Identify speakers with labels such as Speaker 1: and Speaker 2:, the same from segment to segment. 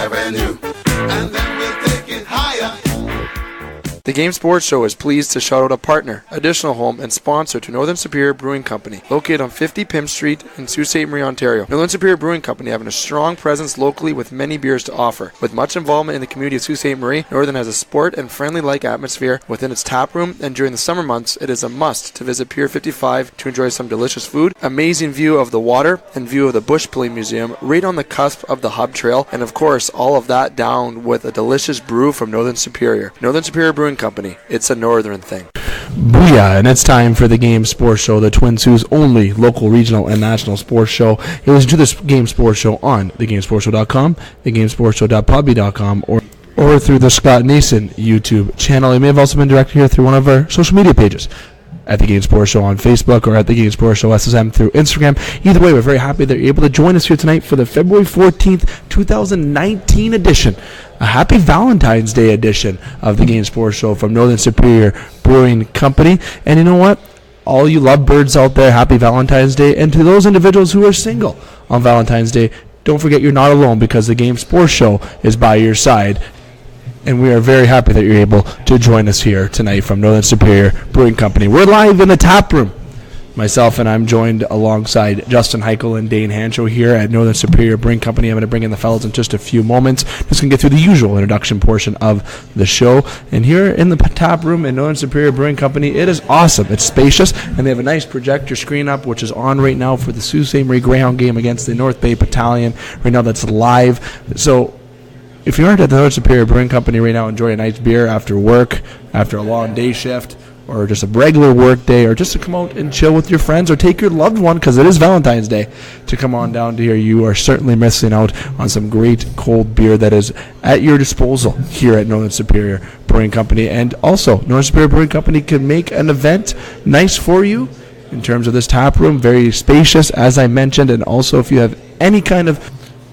Speaker 1: Avenue, and then we'll take it higher.
Speaker 2: The Game Sports Show is pleased to shout out a partner, additional home, and sponsor to Northern Superior Brewing Company, located on 50 Pym Street in Sault Ste. Marie, Ontario. Northern Superior Brewing Company having a strong presence locally with many beers to offer. With much involvement in the community of Sault Ste. Marie, Northern has a sport and friendly-like atmosphere within its tap room, and during the summer months, it is a must to visit Pier 55 to enjoy some delicious food, amazing view of the water, and view of the Bush Pulling Museum, right on the cusp of the Hub Trail, and of course, all of that down with a delicious brew from Northern Superior. Northern Superior Brewing Company. It's a northern thing.
Speaker 3: Booyah, and it's time for the Game Sports Show, the Twin Sault's only local, regional, and national sports show. You listen to this Game Sports Show on thegamesportshow.com, thegamesportshow.podbean.com, or through the Scott Nason YouTube channel. It may have also been directed here through one of our social media pages, at the Game Sports Show on Facebook or at the Game Sports Show SSM through Instagram. Either way, we're very happy that you're able to join us here tonight for the February 14th, 2019 edition, a happy Valentine's Day edition of the Game Sports Show from Northern Superior Brewing Company. And you know what? All you lovebirds out there, happy Valentine's Day. And to those individuals who are single on Valentine's Day, don't forget you're not alone, because the Game Sports Show is by your side. And we are very happy that you're able to join us here tonight from Northern Superior Brewing Company. We're live in the tap room. Myself and I'm joined alongside Justin Hykel and Dane Hanchrow here at Northern Superior Brewing Company. I'm going to bring in the fellas in just a few moments. Just going to get through the usual introduction portion of the show. And here in the tap room in Northern Superior Brewing Company, it is awesome. It's spacious, and they have a nice projector screen up, which is on right now for the Sault Ste. Marie Greyhound game against the North Bay Battalion. Right now that's live. So if you aren't at the Northern Superior Brewing Company right now, enjoy a nice beer after work, after a long day shift, or just a regular work day, or just to come out and chill with your friends, or take your loved one, because it is Valentine's Day, to come on down to here, you are certainly missing out on some great cold beer that is at your disposal here at Northern Superior Brewing Company. And also, Northern Superior Brewing Company can make an event nice for you in terms of this tap room, very spacious, as I mentioned. And also, if you have any kind of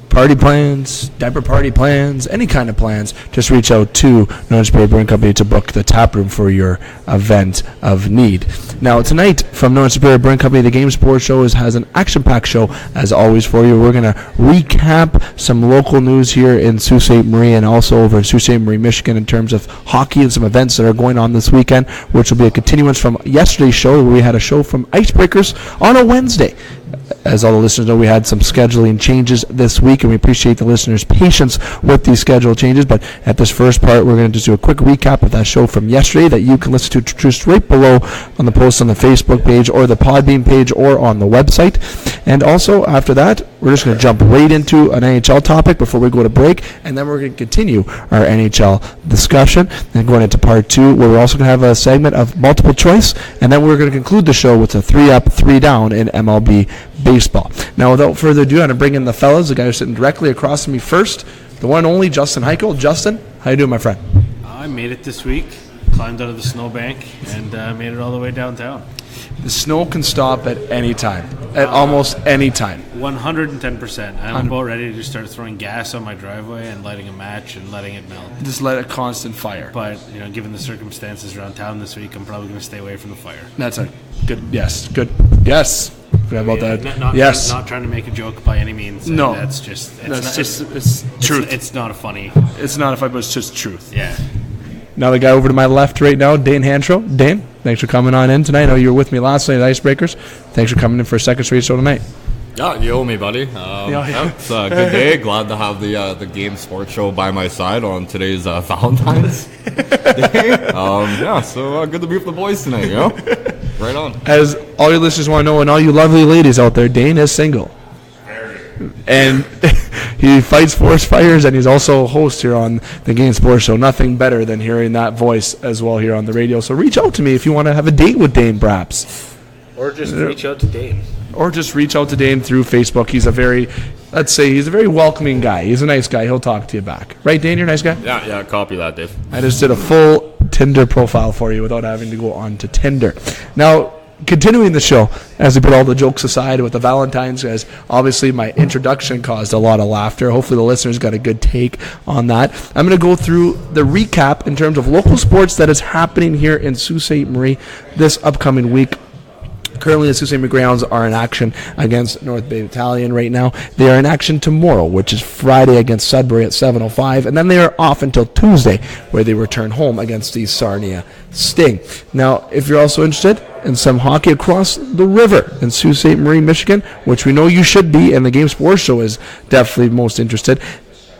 Speaker 3: party plans, diaper party plans, any kind of plans, just reach out to Northern Superior Brewing Company to book the tap room for your event of need. Now, tonight from Northern Superior Brewing Company, the Game Sports Show has an action-packed show, as always, for you. We're going to recap some local news here in Sault Ste. Marie and also over in Sault Ste. Marie, Michigan, in terms of hockey and some events that are going on this weekend, which will be a continuance from yesterday's show, where we had a show from Icebreakers on a Wednesday. As all the listeners know, we had some scheduling changes this week, and we appreciate the listeners' patience with these schedule changes. But at this first part, we're going to just do a quick recap of that show from yesterday that you can listen to just right below on the post on the Facebook page or the Podbean page or on the website. And also, after that, we're just going to jump right into an NHL topic before we go to break, and then we're going to continue our NHL discussion and going into part two, where we're also going to have a segment of multiple choice, and then we're going to conclude the show with a 3-up, 3-down in MLB baseball. Now, without further ado, I'm going to bring in the fellas, the guy who's sitting directly across from me first, the one and only Justin Hykel. Justin, how you doing, my friend?
Speaker 4: I made it this week, climbed out of the snowbank, and made it all the way downtown.
Speaker 3: The snow can stop at any time, at almost any time.
Speaker 4: 110%. I'm about ready to just start throwing gas on my driveway and lighting a match and letting it melt.
Speaker 3: Just let it constant fire.
Speaker 4: But, given the circumstances around town this week, I'm probably going to stay away from the fire.
Speaker 3: That's a good, yes, good, yes. Forgot about that.
Speaker 4: Yes. Not trying to make a joke by any means.
Speaker 3: No.
Speaker 4: That's just,
Speaker 3: it's truth.
Speaker 4: It's not a funny.
Speaker 3: It's not a funny, but it's just truth.
Speaker 4: Yeah.
Speaker 3: Now the guy over to my left right now, Dane Hanchrow. Dane, thanks for coming on in tonight. I know you were with me last night at Icebreakers. Thanks for coming in for a second straight show tonight.
Speaker 5: Yeah, you owe me, buddy. It's a good day. Glad to have the Game Sports Show by my side on today's Valentine's Day. So good to be with the boys tonight, Right on.
Speaker 3: As all your listeners want to know, and all you lovely ladies out there, Dane is single. And he fights forest fires, and he's also a host here on the Game Sports Show. Nothing better than hearing that voice as well here on the radio. So reach out to me if you want to have a date with Dane, perhaps.
Speaker 4: Or just reach out to Dane.
Speaker 3: Or just reach out to Dane through Facebook. He's a very welcoming guy. He's a nice guy. He'll talk to you back. Right, Dane? You're a nice guy?
Speaker 5: Yeah, copy that, Dave.
Speaker 3: I just did a full Tinder profile for you without having to go on to Tinder. Now, continuing the show, as we put all the jokes aside with the Valentine's, guys, obviously my introduction caused a lot of laughter. Hopefully the listeners got a good take on that. I'm going to go through the recap in terms of local sports that is happening here in Sault Ste. Marie this upcoming week. Currently, the Sault Ste. Greyhounds are in action against North Bay Battalion right now. They are in action tomorrow, which is Friday against Sudbury at 7:05, and then they are off until Tuesday, where they return home against the Sarnia Sting. Now, if you're also interested in some hockey across the river in Sault Ste. Marie, Michigan, which we know you should be, and the Game Sports Show is definitely most interested,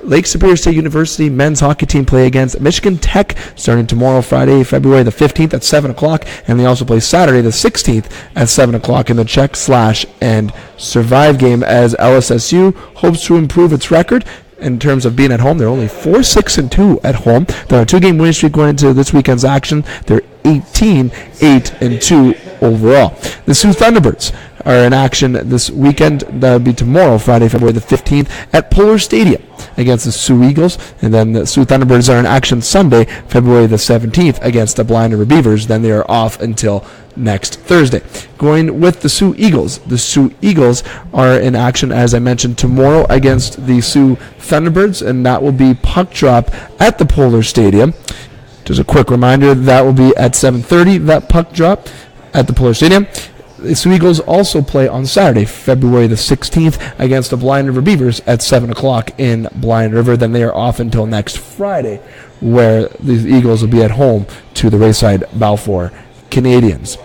Speaker 3: Lake Superior State University men's hockey team play against Michigan Tech starting tomorrow, Friday, February the 15th at 7 o'clock, and they also play Saturday the 16th at 7 o'clock in the Check Slash and Survive game, as LSSU hopes to improve its record. In terms of being at home, they're only 4-6-2 at home. They're on a 2-game winning streak going into this weekend's action. They're 18-8-2 overall. The Sioux Thunderbirds are in action this weekend. That will be tomorrow, Friday, February the 15th, at Polar Stadium against the Sioux Eagles. And then the Sioux Thunderbirds are in action Sunday, February the 17th, against the Blind River Beavers. Then they are off until next Thursday. Going with the Sioux Eagles. The Sioux Eagles are in action, as I mentioned, tomorrow against the Sioux Thunderbirds, and that will be puck drop at the Polar Stadium. Just a quick reminder, that will be at 7:30, that puck drop at the Polar Stadium. The Sioux Eagles also play on Saturday, February the 16th, against the Blind River Beavers at 7 o'clock in Blind River. Then they are off until next Friday, where the Eagles will be at home to the Rayside Balfour Canadians.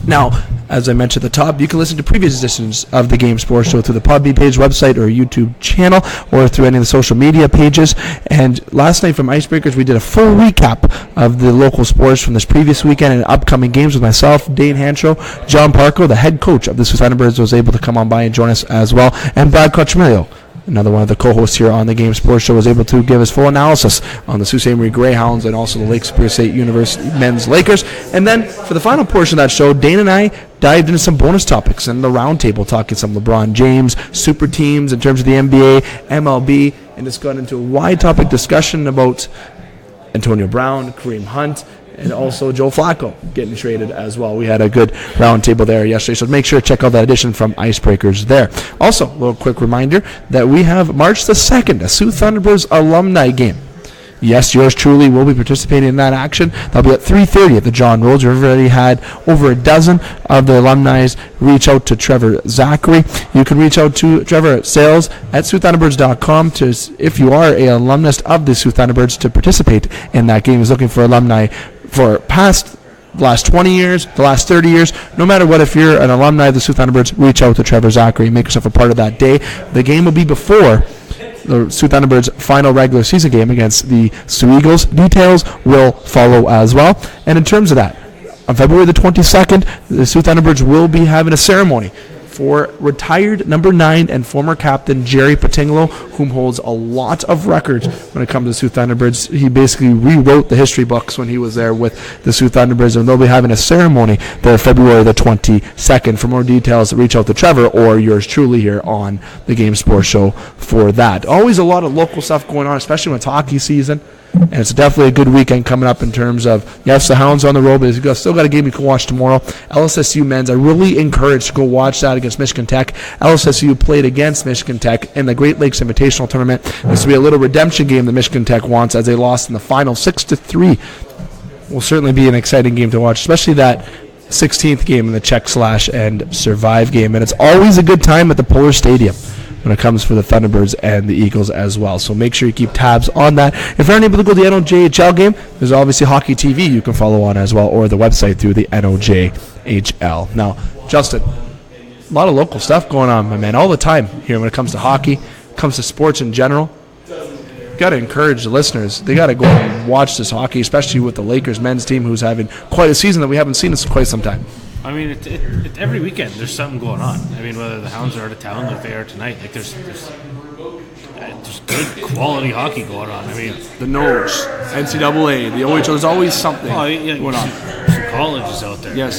Speaker 3: Now, as I mentioned at the top, you can listen to previous editions of the Game Sports Show through the Podbean page, website, or YouTube channel, or through any of the social media pages. And last night from Icebreakers, we did a full recap of the local sports from this previous weekend and upcoming games with myself, Dane Hanchrow, John Parko, the head coach of the Sault Ste. Thunderbirds, was able to come on by and join us as well, and Brad Cotchemilio, another one of the co-hosts here on the Game Sports Show, was able to give his full analysis on the Sault Ste. Marie Greyhounds and also the Lake Superior State University men's Lakers. And then for the final portion of that show, Dane and I dived into some bonus topics in the roundtable, talking some LeBron James, super teams in terms of the NBA, MLB, and just got into a wide topic discussion about Antonio Brown, Kareem Hunt, and also Joe Flacco getting traded as well. We had a good roundtable there yesterday, so make sure to check out that edition from Icebreakers there. Also, a little quick reminder that we have March the 2nd, a Sioux Thunderbirds alumni game. Yes, yours truly will be participating in that action. That'll be at 3:30 at the John Rhodes. We've already had over a dozen of the alumni reach out to Trevor Zachary. You can reach out to Trevor at sales@SiouxThunderbirds.com to, if you are an alumnus of the Sioux Thunderbirds, to participate in that game. He's looking for alumni for past the last 20 years, the last 30 years, no matter what. If you're an alumni of the Sioux Thunderbirds, reach out to Trevor Zachary. Make yourself a part of that day. The game will be before the Sault Thunderbirds' final regular season game against the Sioux Eagles. Details will follow as well. And in terms of that, on February the 22nd, the Sault Thunderbirds will be having a ceremony for retired number 9 and former captain Jerry Patingolo, whom holds a lot of records when it comes to Sault Thunderbirds. He basically rewrote the history books when he was there with the Sault Thunderbirds, and they'll be having a ceremony there February the 22nd. For more details, reach out to Trevor or yours truly here on the Game Sports Show for that. Always a lot of local stuff going on, especially when it's hockey season. And it's definitely a good weekend coming up in terms of, yes, the Hounds on the road, but you've still got a game you can watch tomorrow. LSSU men's, I really encourage to go watch that against Michigan Tech. LSSU played against Michigan Tech in the Great Lakes Invitational Tournament. This will be a little redemption game that Michigan Tech wants, as they lost in the final 6-3. Will certainly be an exciting game to watch, especially that 16th game in the Check Slash and Survive game. And it's always a good time at the Polar Stadium when it comes for the Thunderbirds and the Eagles as well. So make sure you keep tabs on that. If you're unable to go to the NOJHL game, there's obviously Hockey TV you can follow on as well, or the website through the NOJHL. Now, Justin, a lot of local stuff going on, my man, all the time here when it comes to hockey, comes to sports in general. Got to encourage the listeners. They got to go and watch this hockey, especially with the Lakers men's team, who's having quite a season that we haven't seen in quite some time.
Speaker 4: I mean, it every weekend there's something going on. I mean, whether the Hounds are out of town like they are tonight, like there's good quality hockey going on. I mean,
Speaker 3: the Nose, NCAA, the OHL, there's always something going on.
Speaker 4: Sault College is out there.
Speaker 3: Yeah,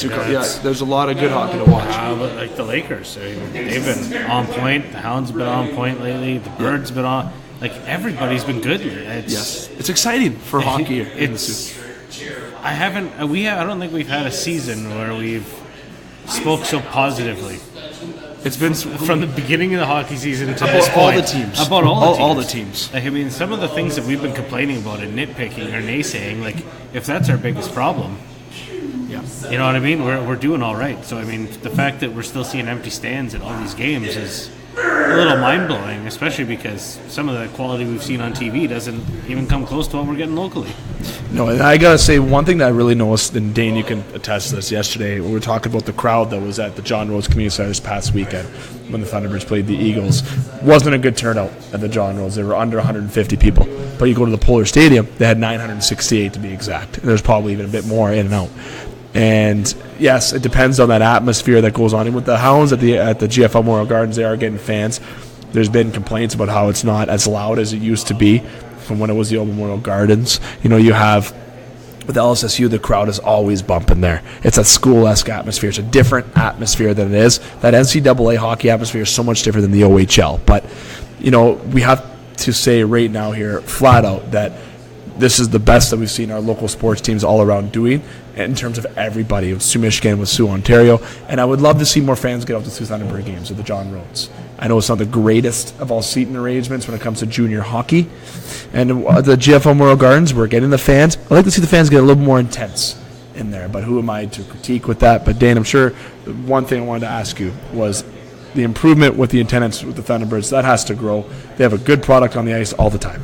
Speaker 3: there's a lot of good hockey to watch.
Speaker 4: But like the Lakers, I mean, they've been on point. The Hounds have been on point lately. The Birds have been on. Like, everybody's been good.
Speaker 3: It's exciting for hockey.
Speaker 4: I don't think we've had a season where we've spoke so positively.
Speaker 3: It's been
Speaker 4: from the beginning of the hockey season to this point.
Speaker 3: All the teams.
Speaker 4: About all
Speaker 3: the teams.
Speaker 4: Like, I mean, some of the things that we've been complaining about and nitpicking or naysaying, like, if that's our biggest problem, You know what I mean? We're doing all right. So, I mean, the fact that we're still seeing empty stands at all these games is a little mind-blowing, especially because some of the quality we've seen on TV doesn't even come close to what we're getting locally.
Speaker 3: No, and I got to say, one thing that I really noticed, and Dane, you can attest to this, yesterday, we were talking about the crowd that was at the John Rhodes Community Center this past weekend when the Thunderbirds played the Eagles. Wasn't a good turnout at the John Rhodes. There were under 150 people. But you go to the Polar Stadium, they had 968 to be exact. There's probably even a bit more in and out. And yes, it depends on that atmosphere that goes on. And with the Hounds at the GFL Memorial Gardens, they are getting fans. There's been complaints about how it's not as loud as it used to be from when it was the old Memorial Gardens. You know, you have with LSSU, the crowd is always bumping there. It's a school-esque atmosphere. It's a different atmosphere than it is. That NCAA hockey atmosphere is so much different than the OHL. But, you know, we have to say right now here, flat out, that this is the best that we've seen our local sports teams all around doing in terms of everybody, with Soo Michigan, with Soo Ontario. And I would love to see more fans get out to Soo Thunderbird games at the John Rhodes. I know it's not the greatest of all seating arrangements when it comes to junior hockey. And the GFL Memorial Gardens, we're getting the fans. I'd like to see the fans get a little more intense in there, but who am I to critique with that? But Dane, I'm sure the one thing I wanted to ask you was the improvement with the attendance with the Thunderbirds. That has to grow. They have a good product on the ice all the time.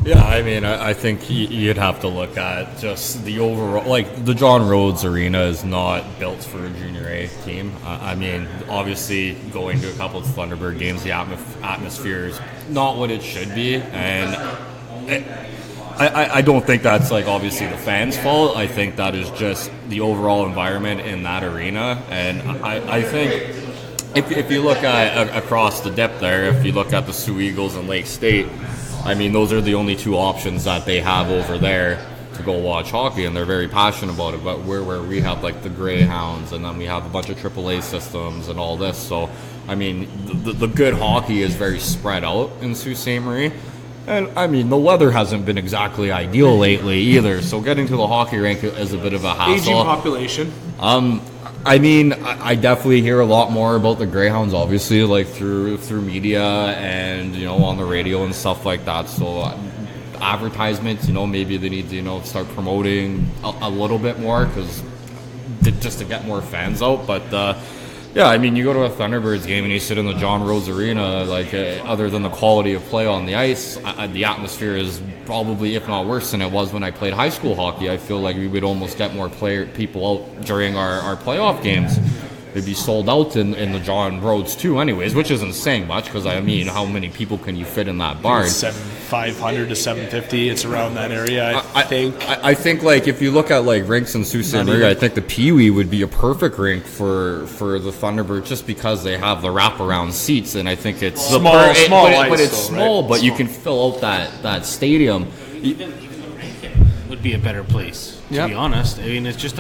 Speaker 5: Yeah, I mean, I think you'd have to look at just the overall, like the John Rhodes Arena is not built for a junior A team. I mean, obviously going to a couple of Thunderbird games, the atmosphere is not what it should be, and I don't think that's like obviously the fans' fault. I think that is just the overall environment in that arena, and I think if you look at across the dip there, if you look at the Sioux Eagles and Lake State, I mean, those are the only two options that they have over there to go watch hockey, and they're very passionate about it. But where we have like the Greyhounds, and then we have a bunch of AAA systems and all this. So, I mean, the good hockey is very spread out in Sault Ste. Marie. And, I mean, the weather hasn't been exactly ideal lately either. So getting to the hockey rink is a bit of a hassle.
Speaker 3: Aging population.
Speaker 5: I mean, I definitely hear a lot more about the Greyhounds, obviously, like through media and, you know, on the radio and stuff like that. So advertisements, you know, maybe they need to, you know, start promoting a little bit more just to get more fans out. But yeah, I mean, you go to a Thunderbirds game and you sit in the John Rhodes Arena, like other than the quality of play on the ice, the atmosphere is probably, if not worse than it was when I played high school hockey. I feel like we would almost get more people out during our playoff games. They'd be sold out in the John Rhodes too anyways, which isn't saying much because, I mean, how many people can you fit in that barn?
Speaker 3: 500 to 750, it's around that area, I think.
Speaker 5: I think, like, if you look at, like, rinks in Sault Ste. Marie, I think the Pee-wee would be a perfect rink for the Thunderbirds just because they have the wraparound seats, and I think it's
Speaker 3: small,
Speaker 5: but it's
Speaker 3: though,
Speaker 5: small,
Speaker 3: right?
Speaker 5: but you can fill out that stadium.
Speaker 4: Even the rink would be a better place, to be honest. I mean, it's just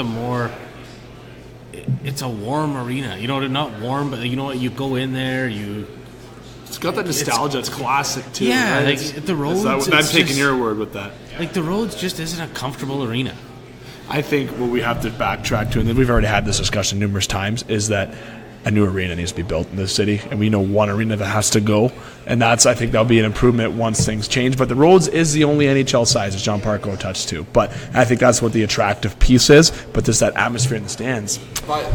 Speaker 4: it's a warm arena. You know, not warm, but you know what? You go in there,
Speaker 3: It's got that nostalgia. It's classic, too.
Speaker 4: Yeah,
Speaker 3: right?
Speaker 4: like the Rhodes.
Speaker 3: I'm taking your word with that.
Speaker 4: Like, the Rhodes just isn't a comfortable arena.
Speaker 3: I think what we have to backtrack to, and we've already had this discussion numerous times, is that a new arena needs to be built in this city, and we know one arena that has to go, and I think that'll be an improvement once things change. But the Rhodes is the only NHL size, as John Parko touched to. But I think that's what the attractive piece is. But just that atmosphere in the stands.
Speaker 5: But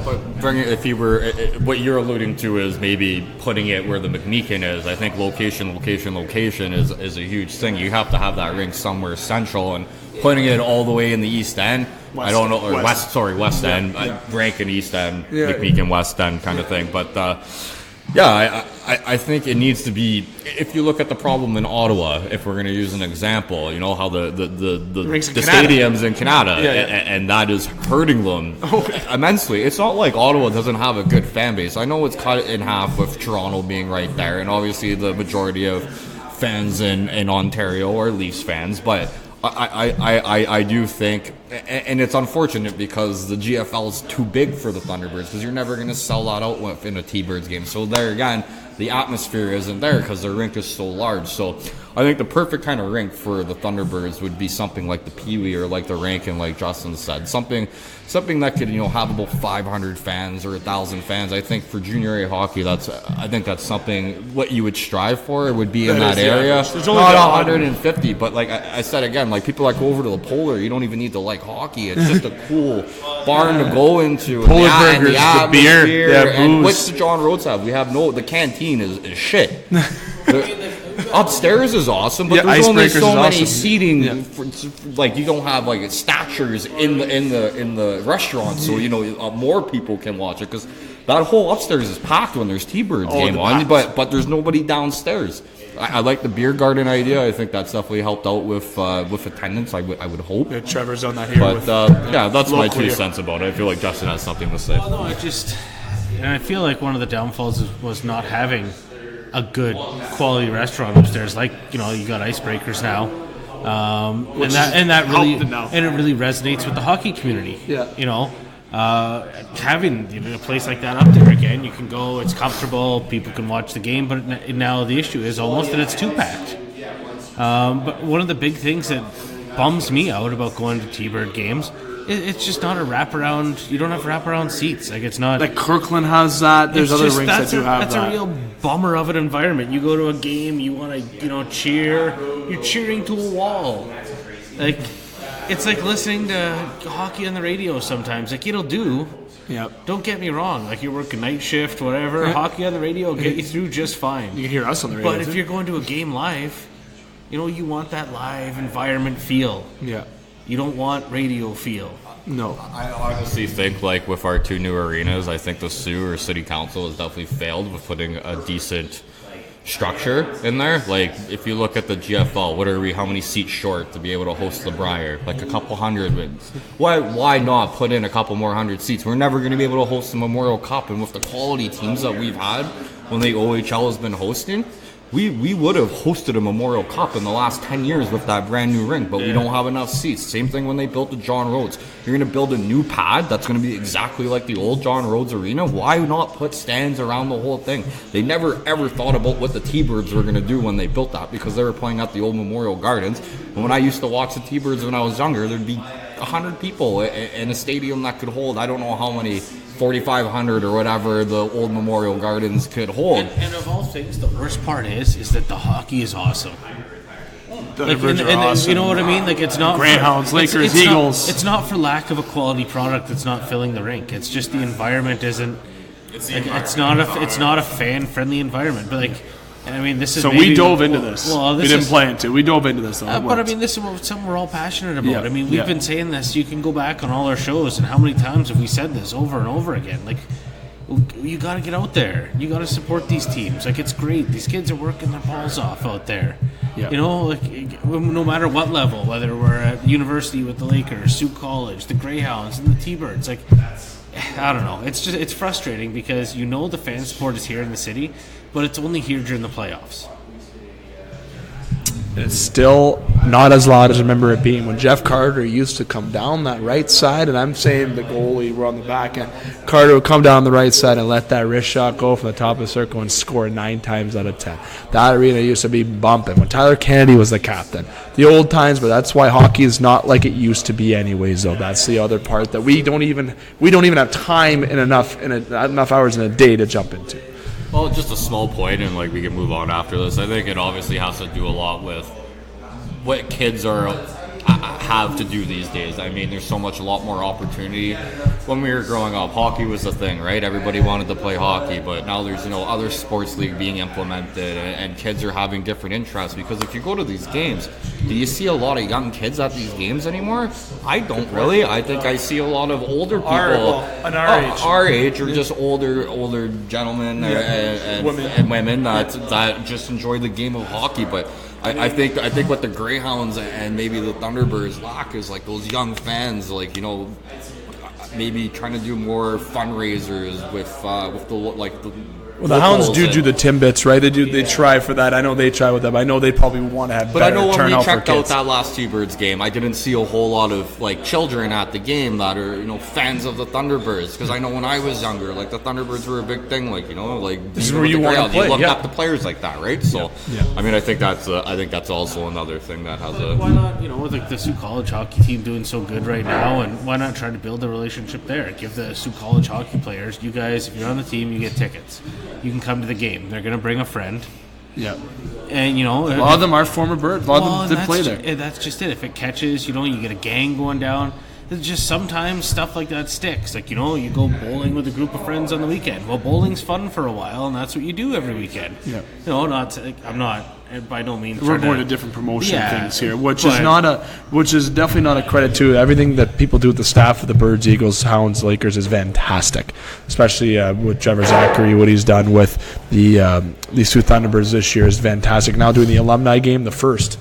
Speaker 5: what you're alluding to is maybe putting it where the McMeekin is. I think location is a huge thing. You have to have that rink somewhere central, and putting it all the way in the East End. West End. Rankin East End, McMeekin West End kind of thing. But I think it needs to be. If you look at the problem in Ottawa, if we're going to use an example, you know how the stadiums in Canada, and that is hurting them immensely. It's not like Ottawa doesn't have a good fan base. I know it's cut in half with Toronto being right there, and obviously the majority of fans in Ontario are Leafs fans, but I do think, and it's unfortunate because the GFL is too big for the Thunderbirds because you're never going to sell that out in a T-Birds game. So there again, the atmosphere isn't there because their rink is so large. So I think the perfect kind of rink for the Thunderbirds would be something like the Pee-wee or like the Rankin, like Justin said. Something that could, you know, have about 500 fans or 1,000 fans. I think for junior A hockey, that's something what you would strive for. It would be in that area.
Speaker 3: There's only
Speaker 5: not 150, but like I said again, like people that go over to the Polar, you don't even need to like hockey. It's just a cool barn to go into.
Speaker 3: Pulled
Speaker 5: And
Speaker 3: burgers, the beer,
Speaker 5: and
Speaker 3: booze.
Speaker 5: what's the John Rhodes have? We have the canteen is shit. Upstairs is awesome, but there's only
Speaker 3: Icebreakers
Speaker 5: so
Speaker 3: is
Speaker 5: many
Speaker 3: awesome.
Speaker 5: seating. Like you don't have like statures in the restaurant, so more people can watch it because that whole upstairs is packed when there's T-Birds game on. But there's nobody downstairs. I like the beer garden idea. I think that's definitely helped out with attendance. I would hope.
Speaker 3: Yeah, Trevor's on that here.
Speaker 5: But that's my 2 cents about it. I feel like Justin has something to say.
Speaker 4: Well, no, I feel like one of the downfalls was not having a good quality restaurant upstairs. Like you got Icebreakers now, and that really and it really resonates with the hockey community.
Speaker 2: Yeah.
Speaker 4: Having a place like that up there again, you can go. It's comfortable. People can watch the game. But now the issue is almost that it's too packed. But one of the big things that bums me out about going to T-Bird games, it's just not a wraparound. You don't have wraparound seats. Like it's not.
Speaker 3: Like Kirkland has that. There's other rinks that do have that.
Speaker 4: That's a real bummer of an environment. You go to a game, you want to cheer. You're cheering to a wall. Like it's like listening to hockey on the radio sometimes. Like it'll do.
Speaker 3: Yep.
Speaker 4: Don't get me wrong. Like you're working night shift, whatever. Hockey on the radio will get you through just fine.
Speaker 3: You can hear us on the radio.
Speaker 4: But if you're going to a game live, you want that live environment feel.
Speaker 3: Yeah.
Speaker 4: You don't want radio feel.
Speaker 3: No.
Speaker 5: I honestly think, like, with our 2 new arenas, I think the Soo or City Council has definitely failed with putting a decent structure in there. Like, if you look at the GFL, what are we, how many seats short to be able to host the Brier? Like a couple hundred. Why not put in a couple more hundred seats? We're never going to be able to host the Memorial Cup, and with the quality teams that we've had when the OHL has been hosting, we would have hosted a Memorial Cup in the last 10 years with that brand new rink, but we don't have enough seats. Same thing when they built the John Rhodes. You're going to build a new pad that's going to be exactly like the old John Rhodes Arena. Why not put stands around the whole thing? They never ever thought about what the T-Birds were going to do when they built that because they were playing at the old Memorial Gardens. And when I used to watch the T-Birds when I was younger, there'd be 100 people in a stadium that could hold, I don't know how many, 4,500 or whatever the old Memorial Gardens could hold.
Speaker 4: And of all things, the worst part is that the hockey is awesome.
Speaker 3: Awesome.
Speaker 4: You know what I mean? Like it's not
Speaker 3: Greyhounds, Lakers, Eagles.
Speaker 4: It's not for lack of a quality product that's not filling the rink. It's just the environment isn't. It's not a fan friendly environment. But this is.
Speaker 3: So we dove into this. Well, we didn't plan to. We dove into this.
Speaker 4: But this is something we're all passionate about.
Speaker 3: Yeah.
Speaker 4: We've been saying this. You can go back on all our shows, and how many times have we said this over and over again? Like, you got to get out there. You got to support these teams. Like, it's great. These kids are working their balls off out there. Yeah. No matter what level, whether we're at university with the Lakers, Sault College, the Greyhounds, and the T-Birds, I don't know. It's frustrating because the fan support is here in the city, but it's only here during the playoffs.
Speaker 3: It's still not as loud as I remember it being when Jeff Carter used to come down that right side, and I'm saying the goalie, we're on the back end. Carter would come down the right side and let that wrist shot go from the top of the circle and score 9 times out of 10. That arena used to be bumping when Tyler Kennedy was the captain. The old times, but that's why hockey is not like it used to be anyways, though. That's the other part that we don't even have time and enough hours in a day to jump into.
Speaker 5: Well, just a small point, and we can move on after this. I think it obviously has to do a lot with what kids have to do these days. There's a lot more opportunity. When we were growing up, hockey was the thing, right? Everybody wanted to play hockey, but now there's other sports league being implemented, and kids are having different interests. Because if you go to these games, do you see a lot of young kids at these games anymore? I don't really. I think I see a lot of older people, our age, or just older gentlemen and women that just enjoy the game of hockey. But I think what the Greyhounds and maybe the Thunderbirds lack is those young fans, maybe trying to do more fundraisers with
Speaker 3: the Hounds do the Timbits, right? They try for that. I know they try with them. I know they probably want to have better turnout for kids. But I know when we checked out that last T-Birds game, I didn't see a whole lot of children at the game that are fans of the Thunderbirds. Because I know when I was younger, the Thunderbirds were a big thing. This is where you want to play. You looked up to players like that, right? So I think that's also another thing that has a.
Speaker 4: Why not? With the Sault College hockey team doing so good right now, and why not try to build a relationship there? Give the Sault College hockey players, you guys, if you're on the team, you get tickets. You can come to the game. They're going to bring a friend. Yeah. And, a lot
Speaker 3: of them are former Birds. A lot of them did play there.
Speaker 4: That's just it. If it catches, you get a gang going down. it's just sometimes stuff like that sticks. Like, you go bowling with a group of friends on the weekend. Well, bowling's fun for a while, and that's what you do every weekend.
Speaker 3: Yeah.
Speaker 4: I'm not by no means.
Speaker 3: We're going to different promotion things here, which is definitely not a credit to everything that people do with the staff of the Birds, Eagles, Hounds, Lakers is fantastic. Especially with Trevor Zachary, what he's done with the Sioux Thunderbirds this year is fantastic. Now doing the alumni game, the first.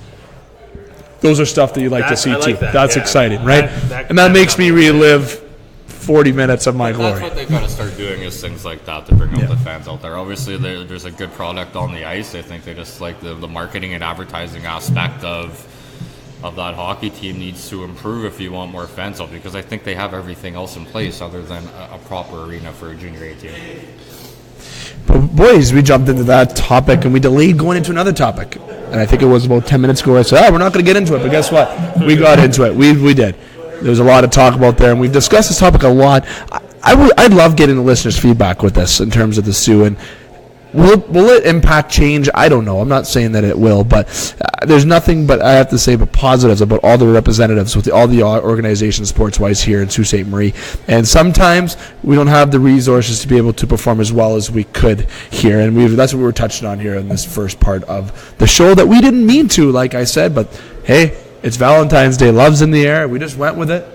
Speaker 3: Those are stuff that you like to see too. That's exciting, right? That makes me relive 40 minutes of my glory.
Speaker 5: That's what they've got to start doing, is things like that to bring out the fans out there. Obviously, there's a good product on the ice. I think they just like the marketing and advertising aspect of that hockey team needs to improve if you want more fans out, because I think they have everything else in place other than a proper arena for a junior A team.
Speaker 3: But boys, we jumped into that topic and we delayed going into another topic. And I think it was about 10 minutes ago I said, we're not going to get into it. But guess what? We got into it. We did. There's a lot to talk about there, and we've discussed this topic a lot. I'd love getting the listeners' feedback with this in terms of the Sioux. And will it impact change? I don't know. I'm not saying that it will, but there's nothing but, I have to say, but positives about all the representatives with all the organizations sports-wise here in Sault Ste. Marie. And sometimes we don't have the resources to be able to perform as well as we could here. And that's what we were touching on here in this first part of the show that we didn't mean to, like I said. But, hey, it's Valentine's Day. Love's in the air. We just went with it.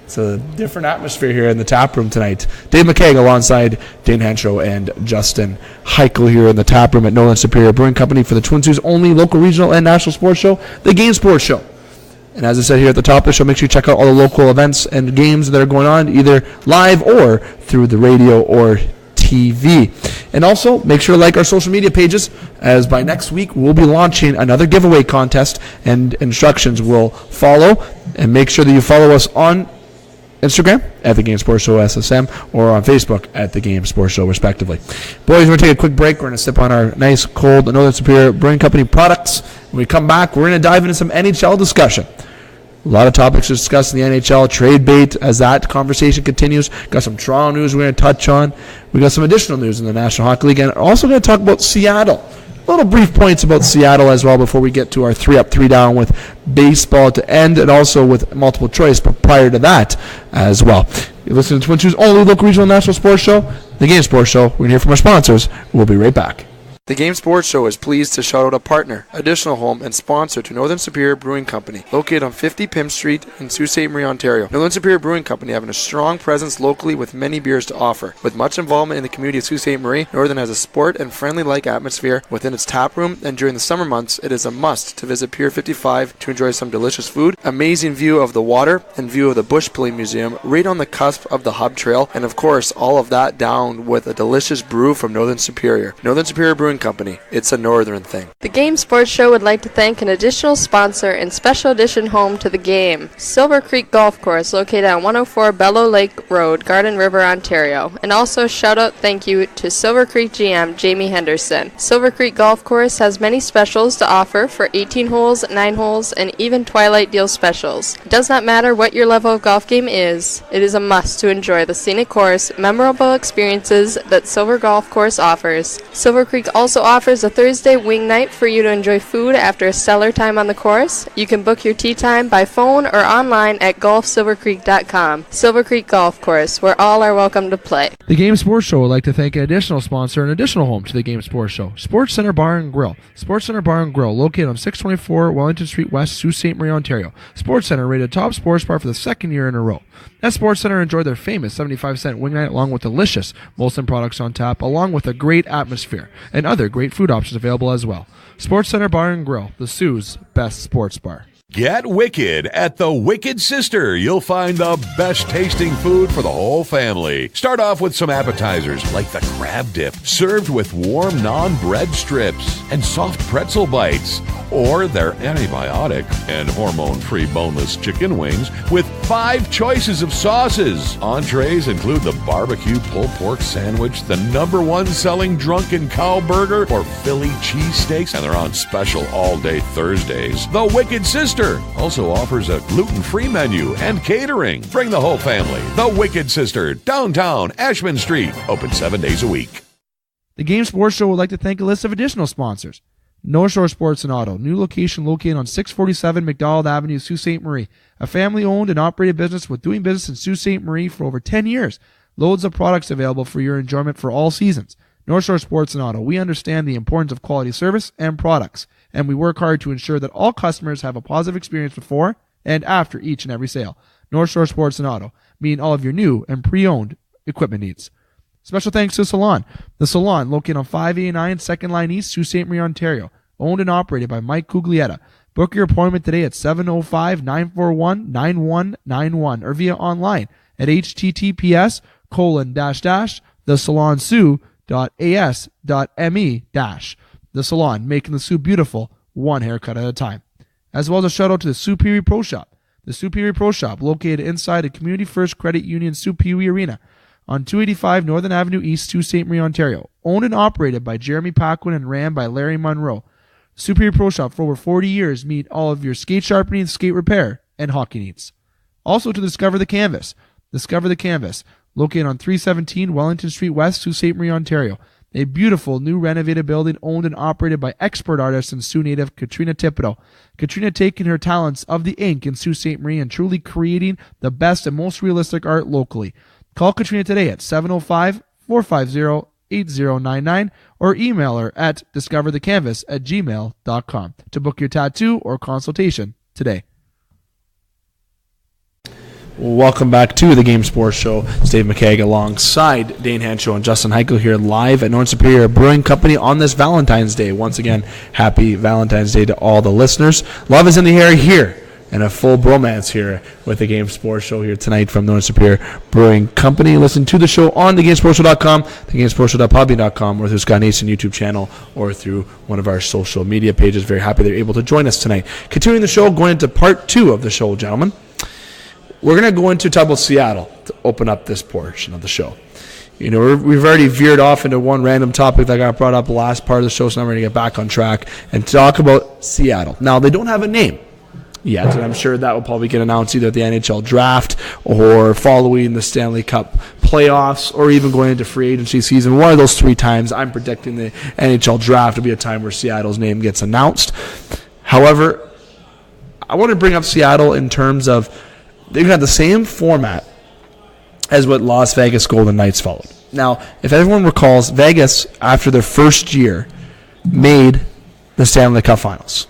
Speaker 3: It's a different atmosphere here in the tap room tonight. Dave McCaig alongside Dane Hanchrow and Justin Hykel here in the tap room at Northern Superior Brewing Company for the Twin Sault's only local, regional, and national sports show, the Game Sports Show. And as I said here at the top of the show, make sure you check out all the local events and games that are going on, either live or through the radio or TV. And also, make sure to like our social media pages, as by next week we'll be launching another giveaway contest, and instructions will follow. And make sure that you follow us on Instagram at The Game Sports Show SSM, or on Facebook at The Game Sports Show, respectively. Boys, we're going to take a quick break. We're going to sip on our nice, cold Northern Superior Brewing Company products. When we come back, we're going to dive into some NHL discussion. A lot of topics to discuss in the NHL, trade bait as that conversation continues. Got some Toronto news we're going to touch on. We got some additional news in the National Hockey League, and also going to talk about Seattle. Little brief points about Seattle as well before we get to our 3 up, 3 down with baseball to end, and also with multiple choice, but prior to that as well. You're listening to Twin Sault's only local, regional, national sports show, The Game Sports Show. We're going to hear from our sponsors. We'll be right back.
Speaker 2: The Game Sports Show is pleased to shout out a partner, additional home, and sponsor to Northern Superior Brewing Company, located on 50 Pym Street in Sault Ste. Marie, Ontario. Northern Superior Brewing Company having a strong presence locally with many beers to offer. With much involvement in the community of Sault Ste. Marie, Northern has a sport and friendly-like atmosphere within its tap room, and during the summer months, it is a must to visit Pier 55 to enjoy some delicious food, amazing view of the water, and view of the Bush Pulling Museum, right on the cusp of the Hub Trail, and of course, all of that down with a delicious brew from Northern Superior. Northern Superior Brewing Company. It's a northern thing.
Speaker 6: The Game Sports Show would like to thank an additional sponsor and special edition home to the game, Silver Creek Golf Course, located on 104 Bellow Lake Road, Garden River, Ontario. And also shout out thank you to Silver Creek GM Jamie Henderson. Silver Creek Golf Course has many specials to offer for 18 holes, 9 holes, and even Twilight Deal specials. It does not matter what your level of golf game is, it is a must to enjoy the scenic course, memorable experiences that Silver Golf Course offers. Silver Creek also offers a Thursday wing night for you to enjoy food after a stellar time on the course. You can book your tee time by phone or online at golfsilvercreek.com. Silver Creek Golf Course, where all are welcome to play.
Speaker 3: The Game Sports Show would like to thank an additional sponsor and additional home to the Game Sports Show, Sports Center Bar and Grill. Sports Center Bar and Grill, located on 624 Wellington Street West, Sault Ste. Marie, Ontario. Sports Center rated top sports bar for the second year in a row. At Sports Center, enjoy their famous 75-cent wing night along with delicious Molson products on tap, along with a great atmosphere and other great food options available as well. Sports Center Bar and Grill, the Sioux's best sports bar.
Speaker 7: Get wicked at the Wicked Sister. You'll find the best tasting food for the whole family. Start off with some appetizers like the crab dip, served with warm non-bread strips and soft pretzel bites, or their antibiotic and hormone-free boneless chicken wings with 5 choices of sauces. Entrees include the barbecue pulled pork sandwich, the #1 selling drunken cow burger, or Philly cheesesteaks, and they're on special all day Thursdays. The Wicked Sister also offers a gluten-free menu and catering. Bring the whole family. The Wicked Sister, downtown Ashman Street, open 7 days a week.
Speaker 3: The Game Sports Show would like to thank a list of additional sponsors.
Speaker 2: North Shore Sports and Auto, new location located on 647 McDonald Avenue, Sault Ste. Marie. A family-owned and operated business with doing business in Sault Ste. Marie for over 10 years. Loads of products available for your enjoyment for all seasons. North Shore Sports and Auto, we understand the importance of quality service and products, and we work hard to ensure that all customers have a positive experience before and after each and every sale. North Shore Sports and Auto, meeting all of your new and pre-owned equipment needs. Special thanks to Salon. The Salon, located on 589 2nd Line East, Sault Ste. Marie, Ontario. Owned and operated by Mike Cuglietta. Book your appointment today at 705-941-9191 or via online at https://thesalonsoo.as.me-. The Salon, making the Soo beautiful, one haircut at a time. As well as a shout out to the Superior Pro Shop. The Superior Pro Shop, located inside the Community First Credit Union Superior Arena on 285 Northern Avenue East, Sault Ste. Marie, Ontario. Owned and operated by Jeremy Paquin and ran by Larry Monroe. Superior Pro Shop, for over 40 years, meet all of your skate sharpening, skate repair, and hockey needs. Also to Discover the Canvas. Discover the Canvas, located on 317 Wellington Street West, Sault Ste. Marie, Ontario. A beautiful, new renovated building owned and operated by expert artist and Sioux native Katrina Thibodeau. Katrina taking her talents of the ink in Sault Ste. Marie and truly creating the best and most realistic art locally. Call Katrina today at 705-450-8099 or email her at discoverthecanvas@gmail.com to book your tattoo or consultation today.
Speaker 3: Welcome back to the Game Sports Show. Dave McCaig alongside Dane Hanchrow and Justin Hykel here live at Northern Superior Brewing Company on this Valentine's Day. Once again, happy Valentine's Day to all the listeners. Love is in the air here, and a full bromance here with the Game Sports Show here tonight from Northern Superior Brewing Company. Listen to the show on thegamesportshow.com, thegamesportshow.podbean.com, or through Scott Nason YouTube channel, or through one of our social media pages. Very happy they're able to join us tonight. Continuing the show, going into part 2 of the show, gentlemen. We're going to go into talk about Seattle to open up this portion of the show. You know, we've already veered off into one random topic that got brought up the last part of the show, so now we're going to get back on track and talk about Seattle. Now, they don't have a name yet, and I'm sure that will probably get announced either at the NHL draft or following the Stanley Cup playoffs or even going into free agency season. One of those 3 times, I'm predicting the NHL draft will be a time where Seattle's name gets announced. However, I want to bring up Seattle in terms of they've got the same format as what Las Vegas Golden Knights followed. Now, if everyone recalls, Vegas, after their first year, made the Stanley Cup Finals.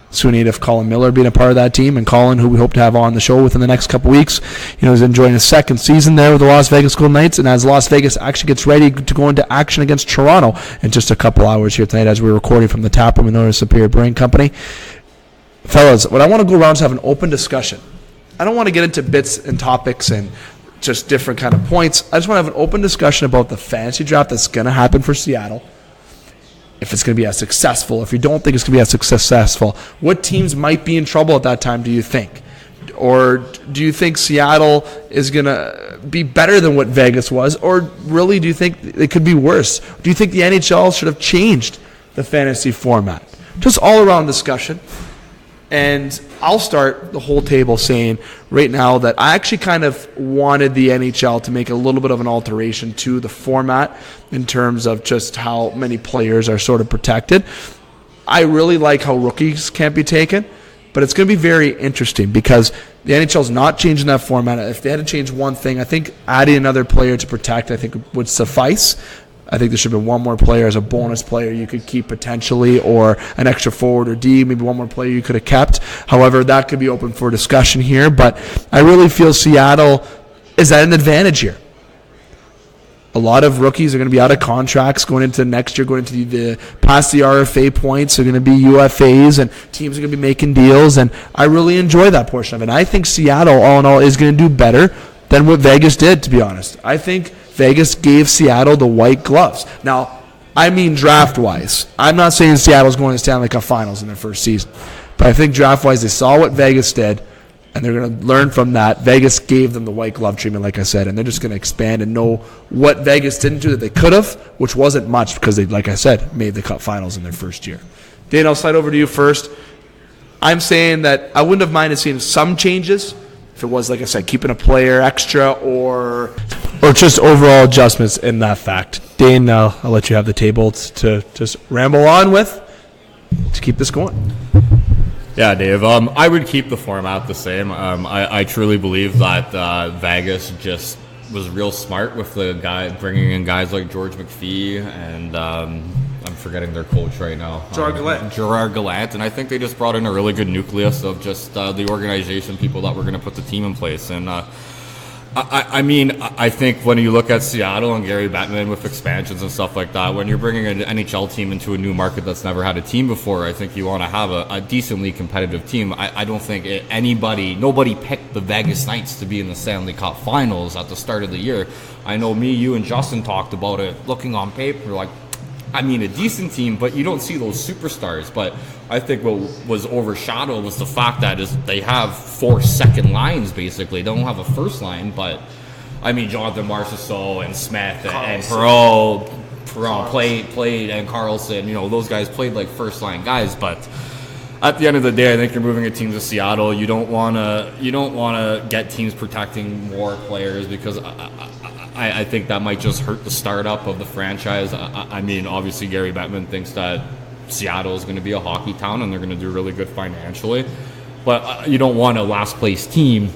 Speaker 3: Sioux native Colin Miller being a part of that team, and Colin, who we hope to have on the show within the next couple weeks, is enjoying his second season there with the Las Vegas Golden Knights, and as Las Vegas actually gets ready to go into action against Toronto in just a couple hours here tonight as we're recording from the tap room in Northern Superior Brewing Company. Fellas, what I want to go around is have an open discussion. I don't want to get into bits and topics and just different kind of points. I just want to have an open discussion about the fantasy draft that's going to happen for Seattle. If it's going to be as successful, if you don't think it's going to be as successful, what teams might be in trouble at that time, do you think? Or do you think Seattle is going to be better than what Vegas was? Or really, do you think it could be worse? Do you think the NHL should have changed the fantasy format? Just all around discussion. And I'll start the whole table saying right now that I actually kind of wanted the NHL to make a little bit of an alteration to the format in terms of just how many players are sort of protected. I really like how rookies can't be taken, but it's going to be very interesting because the NHL is not changing that format. If they had to change one thing, I think adding another player to protect, I think would suffice. I think there should have been one more player as a bonus player you could keep potentially, or an extra forward or D, maybe one more player you could have kept. However, that could be open for discussion here, but I really feel Seattle is at an advantage here. A lot of rookies are going to be out of contracts going into next year, going into the past the RFA points. They're going to be UFAs, and teams are going to be making deals, and I really enjoy that portion of it. And I think Seattle, all in all, is going to do better than what Vegas did, to be honest. I think Vegas gave Seattle the white gloves. Now, I mean draft-wise. I'm not saying Seattle's going to Stanley Cup Finals in their first season. But I think draft-wise, they saw what Vegas did, and they're going to learn from that. Vegas gave them the white glove treatment, like I said, and they're just going to expand and know what Vegas didn't do that they could have, which wasn't much because they, like I said, made the Cup Finals in their first year. Dane, I'll slide over to you first. I'm saying that I wouldn't have minded seeing some changes if it was, like I said, keeping a player extra or just overall adjustments in that fact. Dane, I'll let you have the table to just ramble on with. to keep this going?
Speaker 5: Yeah, Dave. I would keep the format the same. I truly believe that Vegas just was real smart with the guy bringing in guys like George McPhee and I'm forgetting their coach right now. Gerard Gallant, and I think they just brought in a really good nucleus of just the organization, people that were going to put the team in place. And I think when you look at Seattle and Gary Bettman with expansions and stuff like that, when you're bringing an NHL team into a new market that's never had a team before, I think you want to have a decently competitive team. I don't think nobody picked the Vegas Knights to be in the Stanley Cup Finals at the start of the year. I know me, you, and Justin talked about it, looking on paper, like, a decent team, but you don't see those superstars. But I think what was overshadowed was the fact that they have 4 second lines, basically. They don't have a first line, but, Jonathan Marchessault and Smith and Perreault played, and Carlson, those guys played like first line guys. But at the end of the day, I think you're moving a team to Seattle. You don't want to get teams protecting more players because I think that might just hurt the startup of the franchise. Obviously Gary Bettman thinks that Seattle is going to be a hockey town and they're going to do really good financially, but you don't want a last place team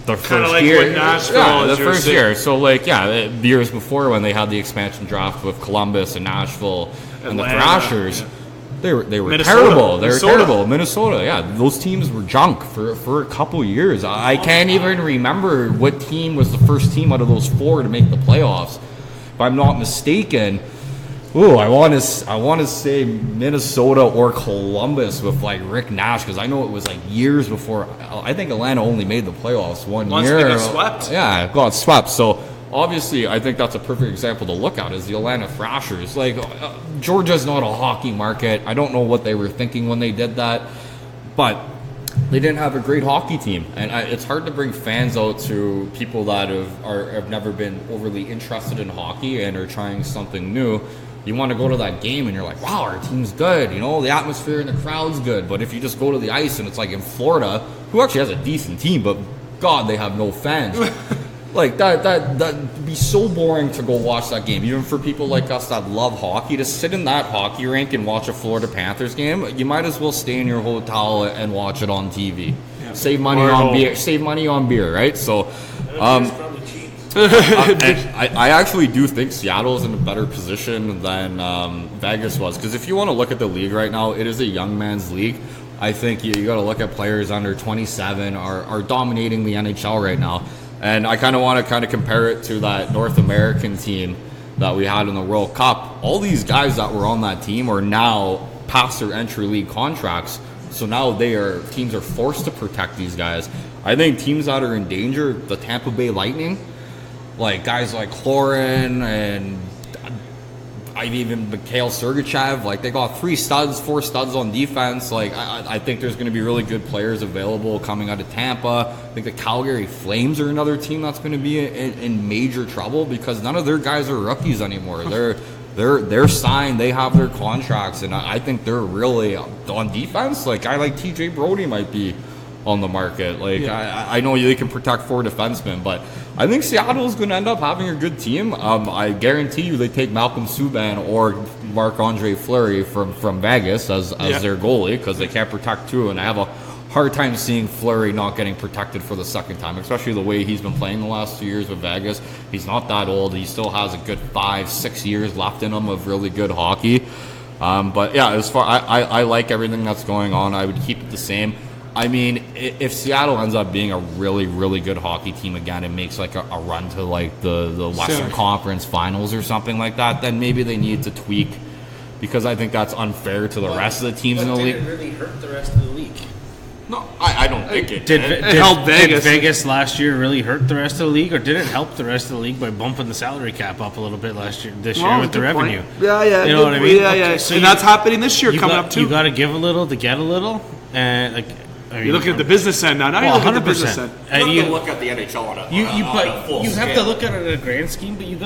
Speaker 5: the first year. The first year. So the years before when they had the expansion draft with Columbus and Nashville and the Thrashers. They were terrible. They were terrible. Minnesota, those teams were junk for a couple years. I can't even remember what team was the first team out of those 4 to make the playoffs. If I'm not mistaken, I want to say Minnesota or Columbus with Rick Nash, because I know it was years before. I think Atlanta only made the playoffs once year.
Speaker 8: They got swept.
Speaker 5: Yeah, got swept. So. Obviously, I think that's a perfect example to look at is the Atlanta Thrashers. Georgia's not a hockey market. I don't know what they were thinking when they did that, but they didn't have a great hockey team. And it's hard to bring fans out to people that have never been overly interested in hockey and are trying something new. You want to go to that game and you're like, wow, our team's good. The atmosphere and the crowd's good. But if you just go to the ice and it's like in Florida, who actually has a decent team, but God, they have no fans. That'd be so boring to go watch that game. Even for people like us that love hockey, to sit in that hockey rink and watch a Florida Panthers game, you might as well stay in your hotel and watch it on TV. Yeah. Save money on beer, right? So, I actually do think Seattle is in a better position than Vegas was, because if you want to look at the league right now, it is a young man's league. I think you got to look at players under 27 are dominating the NHL right now. And I kind of want to compare it to that North American team that we had in the World Cup. All these guys that were on that team are now past their entry league contracts. So now teams are forced to protect these guys. I think teams that are in danger, the Tampa Bay Lightning, guys like Chlorin and even Mikhail Sergachev, they got 4 studs on defense. I think there's going to be really good players available coming out of Tampa. I think the Calgary Flames are another team that's going to be in major trouble because none of their guys are rookies anymore. They're signed. They have their contracts, and I think they're really on defense. A guy like TJ Brody might be on the market. I know they can protect 4 defensemen, but I think Seattle is going to end up having a good team. I guarantee you they take Malcolm Subban or Marc-Andre Fleury from Vegas as their goalie, because they can't protect 2, and I have a hard time seeing Fleury not getting protected for the second time, especially the way he's been playing the last 2 years with Vegas. He's not that old. He still has a good 5-6 years left in him of really good hockey. But yeah, as far I like everything that's going on. I would keep it the same. If Seattle ends up being a really, really good hockey team again and makes a run to the Western Conference Finals or something like that, then maybe they need to tweak, because I think that's unfair to the rest of the teams in the league.
Speaker 8: Did it really hurt the rest of the league?
Speaker 5: No, I don't think it
Speaker 4: did. It helped Vegas. Did Vegas last year really hurt the rest of the league, or did it help the rest of the league by bumping the salary cap up a little bit this year with the revenue?
Speaker 8: Yeah.
Speaker 4: You know what I mean?
Speaker 8: Yeah. So and that's happening this year coming up too.
Speaker 4: You got to give a little to get a little, and
Speaker 8: you're looking at the business end now. Now you're looking at the business end.
Speaker 5: You have to look at the NHL on a full
Speaker 4: you
Speaker 5: scale.
Speaker 4: have to look at it in a grand scheme, but you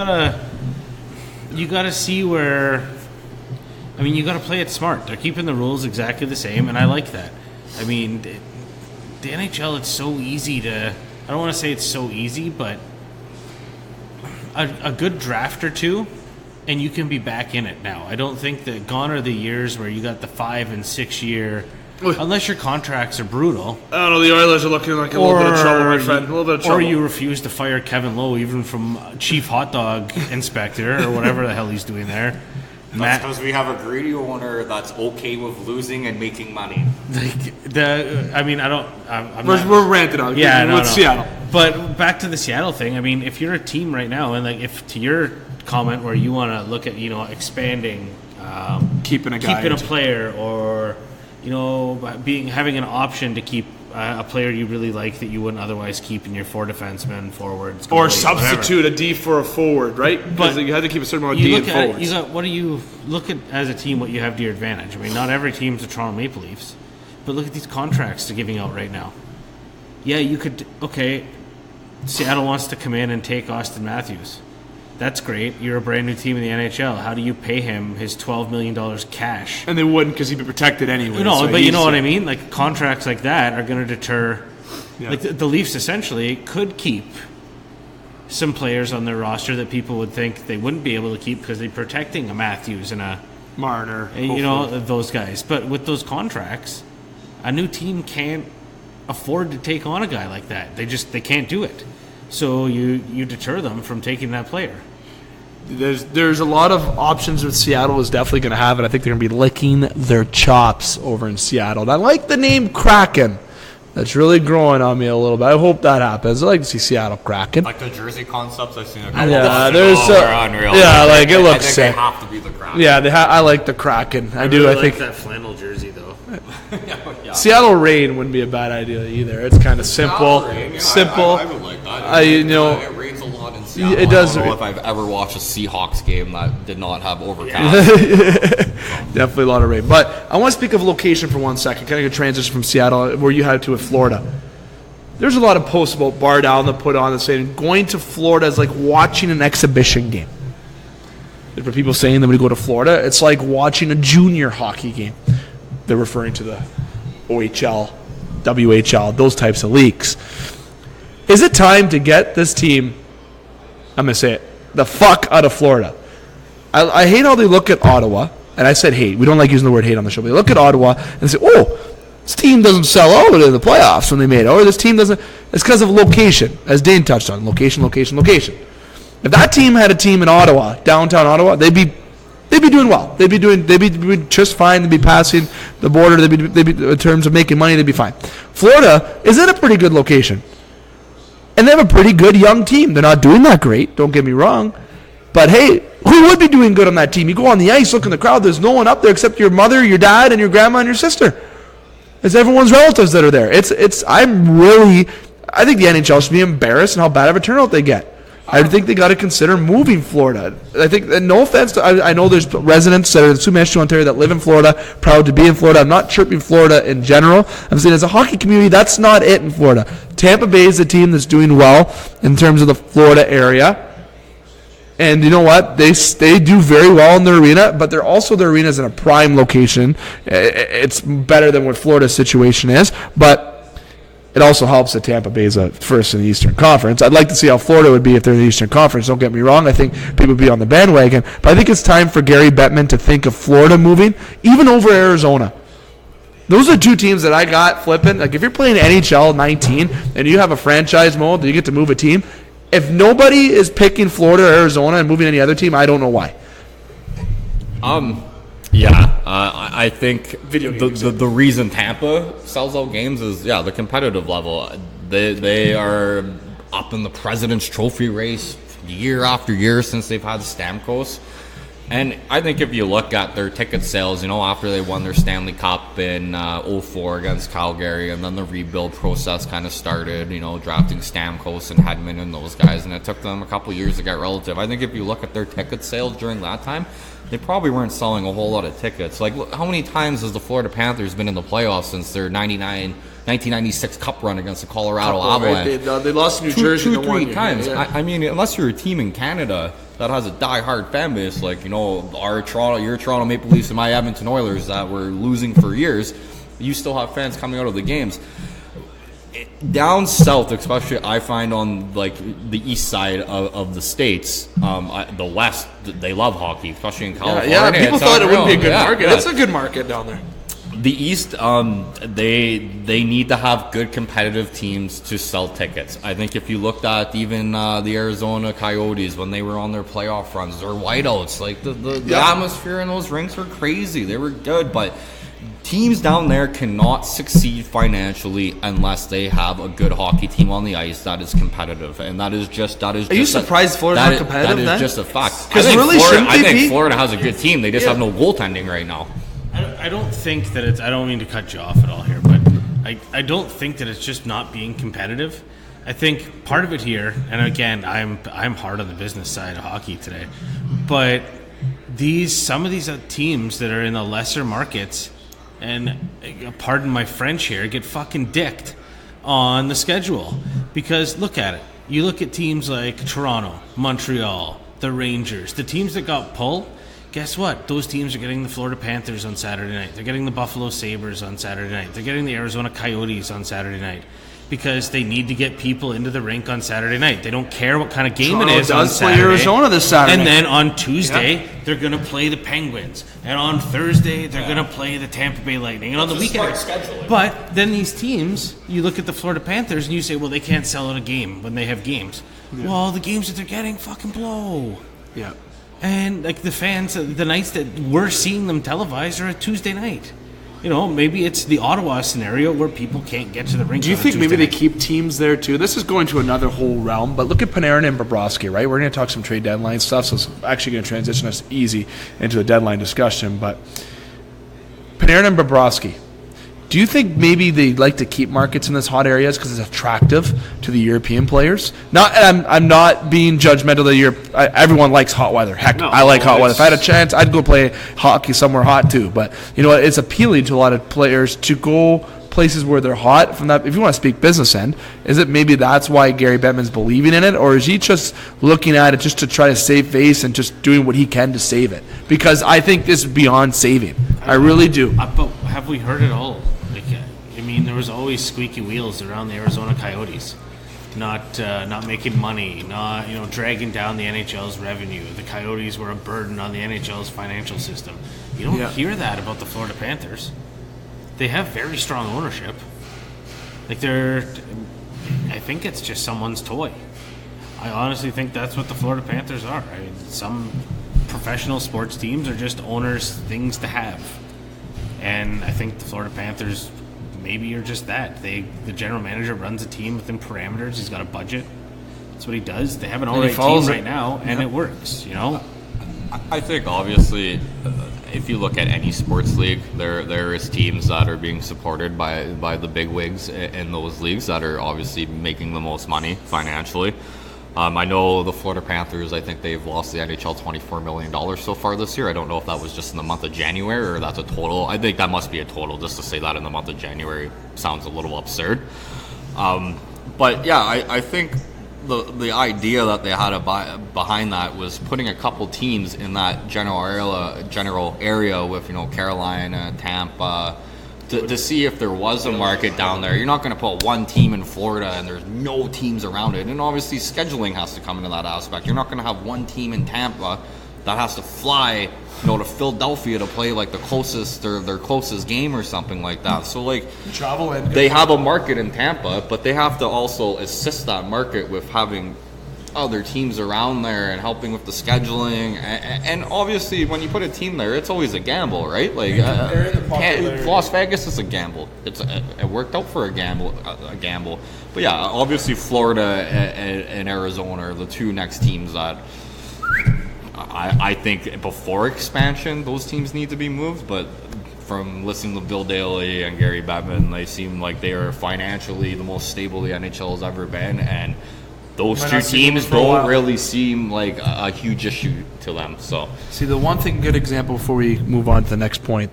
Speaker 4: gotta see where. You gotta play it smart. They're keeping the rules exactly the same, and I like that. The NHL, it's so easy to. I don't want to say it's so easy, but a good draft or two and you can be back in it now. I don't think that gone are the years where you got the 5 and 6 year, unless your contracts are brutal.
Speaker 8: I don't know. The Oilers are looking like a little bit of trouble, my friend. A little bit of trouble.
Speaker 4: Or you refuse to fire Kevin Lowe, even from chief hot dog inspector or whatever the hell he's doing there.
Speaker 5: That's because we have a greedy owner that's okay with losing and making money.
Speaker 8: We're ranting on.
Speaker 4: Yeah,
Speaker 8: with Seattle.
Speaker 4: But back to the Seattle thing. I mean, if you're a team right now, and like if to your comment where you want to look at expanding,
Speaker 8: keeping a
Speaker 4: player, or having an option to keep a player you really like that you wouldn't otherwise keep in your 4 defensemen, forwards,
Speaker 8: or substitute a D for a forward, right? Because you had to keep a certain amount of D in forwards.
Speaker 4: What do you look at as a team? What you have to your advantage? I mean, not every team's the Toronto Maple Leafs, but look at these contracts they're giving out right now. Yeah, you could. Okay, Seattle wants to come in and take Austin Matthews. That's great. You're a brand new team in the NHL. How do you pay him his $12 million cash?
Speaker 8: And they wouldn't, because he'd be protected anyway.
Speaker 4: But you know what I mean? Like, contracts like that are going to deter. Yeah. Like, the Leafs essentially could keep some players on their roster that people would think they wouldn't be able to keep because they're protecting a Matthews and a
Speaker 8: Marner.
Speaker 4: Those guys. But with those contracts, a new team can't afford to take on a guy like that. They can't do it. So you deter them from taking that player.
Speaker 3: There's a lot of options that Seattle is definitely going to have, and I think they're going to be licking their chops over in Seattle. And I like the name Kraken. That's really growing on me a little bit. I hope that happens. I like to see Seattle Kraken.
Speaker 5: Like the jersey concepts I've seen.
Speaker 3: Yeah,
Speaker 5: they're unreal.
Speaker 3: Yeah, like it looks sick.
Speaker 5: They have to be the Kraken.
Speaker 3: Yeah, I like the Kraken. I do.
Speaker 4: Really
Speaker 3: I think
Speaker 4: that flannel jersey though.
Speaker 3: Yeah. Seattle Rain wouldn't be a bad idea either. It's kind of simple. Simple.
Speaker 5: I would like that. It rains a lot in Seattle.
Speaker 3: It does.
Speaker 5: I don't know if I've ever watched a Seahawks game that did not have overcast.
Speaker 3: Definitely a lot of rain. But I want to speak of location for 1 second. Kind of a transition from Seattle, where you had to with Florida. There's a lot of posts about Bar Down that put on and saying going to Florida is like watching an exhibition game. There are people saying that when you go to Florida, it's like watching a junior hockey game. They're referring to the OHL, WHL, those types of leagues. Is it time to get this team, I'm going to say it, the fuck out of Florida? I hate how they look at Ottawa, and I said hate. We don't like using the word hate on the show. But they look at Ottawa and say, this team doesn't sell out in the playoffs when they made it. Or this team doesn't. It's because of location, as Dane touched on. Location. If that team had a team in Ottawa, downtown Ottawa, they'd be doing well. They'd be doing just fine. They'd be passing the border. They'd be in terms of making money. They'd be fine. Florida is in a pretty good location, and they have a pretty good young team. They're not doing that great. Don't get me wrong, but hey, who would be doing good on that team? You go on the ice, look in the crowd. There's no one up there except your mother, your dad, and your grandma and your sister. It's everyone's relatives that are there. I think the NHL should be embarrassed in how bad of a turnout they get. I think they got to consider moving Florida. I think, and no offense, I know there's residents that are in Sault Ste, Ontario that live in Florida, proud to be in Florida. I'm not chirping Florida in general. I'm saying as a hockey community, that's not it in Florida. Tampa Bay is the team that's doing well in terms of the Florida area. And you know what? They do very well in their arena, but their arena's in a prime location. It's better than what Florida's situation is, but it also helps that Tampa Bay is first in the Eastern Conference. I'd like to see how Florida would be if they're in the Eastern Conference. Don't get me wrong. I think people would be on the bandwagon. But I think it's time for Gary Bettman to think of Florida moving, even over Arizona. Those are two teams that I got flipping. Like, if you're playing NHL 19 and you have a franchise mode that you get to move a team, if nobody is picking Florida or Arizona and moving any other team, I don't know why.
Speaker 5: I think the reason Tampa sells out games is the competitive level. They are up in the President's Trophy race year after year since they've had Stamkos. And I think if you look at their ticket sales, after they won their Stanley Cup in 2004 against Calgary, and then the rebuild process kind of started, drafting Stamkos and Hedman and those guys, and it took them a couple years to get relative. I think if you look at their ticket sales during that time, they probably weren't selling a whole lot of tickets. Like, look, how many times has the Florida Panthers been in the playoffs since their 1996 Cup run against the Colorado Avalanche?
Speaker 3: They lost to New Jersey
Speaker 5: 2-3 times. Yeah. I mean, unless you're a team in Canada that has a die-hard fan base, like, your Toronto Maple Leafs and my Edmonton Oilers that were losing for years, you still have fans coming out of the games. down south, especially, I find on like the east side of the states, the west, they love hockey, especially in California.
Speaker 2: Yeah, people thought it wouldn't be a good market. It's a good market down there.
Speaker 5: The East, they need to have good competitive teams to sell tickets. I think if you looked at even the Arizona Coyotes when they were on their playoff runs, their whiteouts, like the atmosphere in those rinks were crazy. They were good, but teams down there cannot succeed financially unless they have a good hockey team on the ice that is competitive, and that is just. Are
Speaker 2: you surprised Florida's not competitive?
Speaker 5: That is just a fact.
Speaker 2: I
Speaker 5: think Florida has a good team. They just have no goaltending right now.
Speaker 4: I don't think that it's. I don't mean to cut you off at all here, but I don't think that it's just not being competitive. I think part of it here, and again, I'm hard on the business side of hockey today, but some of these teams that are in the lesser markets, and pardon my French here, get fucking dicked on the schedule. Because look at it. You look at teams like Toronto, Montreal, the Rangers, the teams that got pulled. Guess what? Those teams are getting the Florida Panthers on Saturday night. They're getting the Buffalo Sabres on Saturday night. They're getting the Arizona Coyotes on Saturday night because they need to get people into the rink on Saturday night. They don't care what kind of game
Speaker 2: Toronto
Speaker 4: it is on Saturday.
Speaker 2: Does play Arizona this Saturday.
Speaker 4: And then on Tuesday, they're going to play the Penguins. And on Thursday, they're going to play the Tampa Bay Lightning. And on the weekend. But then these teams, you look at the Florida Panthers and you say, well, they can't sell out a game when they have games. Yeah. Well, the games that they're getting fucking blow.
Speaker 2: Yeah.
Speaker 4: And like the fans, the nights that we're seeing them televised are a Tuesday night. You know, maybe it's the Ottawa scenario where people can't get to the rink.
Speaker 2: Do you think maybe they keep teams there too? This is going to another whole realm, but look at Panarin and Bobrovsky, right? We're going to talk some trade deadline stuff, so it's actually going to transition us easy into the deadline discussion. But Panarin and Bobrovsky, do you think maybe they like to keep markets in this hot areas because it's attractive to the European players? I'm not being judgmental of Europe. Everyone likes hot weather. Heck, I like hot weather. If I had a chance, I'd go play hockey somewhere hot too. But you know what? It's appealing to a lot of players to go places where they're hot. From that, if you want to speak business end, is it maybe that's why Gary Bettman's believing in it, or is he just looking at it just to try to save face and just doing what he can to save it? Because I think this is beyond saving. I really do.
Speaker 4: But have we heard it all? I mean, there was always squeaky wheels around the Arizona Coyotes, not making money, not dragging down the NHL's revenue. The Coyotes were a burden on the NHL's financial system. You don't hear that about the Florida Panthers. They have very strong ownership. I think it's just someone's toy. I honestly think that's what the Florida Panthers are. I mean, some professional sports teams are just owners' things to have, and I think the Florida Panthers. Maybe you're just that. The general manager runs a team within parameters. He's got a budget. That's what he does. They have an all-right team right now, and it works.
Speaker 5: I think obviously, if you look at any sports league, there is teams that are being supported by the big wigs in those leagues that are obviously making the most money financially. I know the Florida Panthers, I think they've lost the NHL $24 million so far this year. I don't know if that was just in the month of January or that's a total. I think that must be a total. Just to say that in the month of January sounds a little absurd. But yeah, I think the idea that they had behind that was putting a couple teams in that general area with Carolina, Tampa, to see if there was a market down there. You're not going to put one team in Florida and there's no teams around it. And obviously scheduling has to come into that aspect. You're not going to have one team in Tampa that has to fly to Philadelphia to play like their closest game or something like that. So they have a market in Tampa, but they have to also assist that market with having other teams around there and helping with the scheduling, and obviously when you put a team there, it's always a gamble, right? Las Vegas is a gamble. It worked out for a gamble. But yeah, obviously Florida and Arizona are the two next teams that I think before expansion those teams need to be moved. But from listening to Bill Daly and Gary Bettman, they seem like they are financially the most stable the NHL has ever been, and those two teams don't really seem like a huge issue to them. So,
Speaker 3: see, the one thing, good example before we move on to the next point,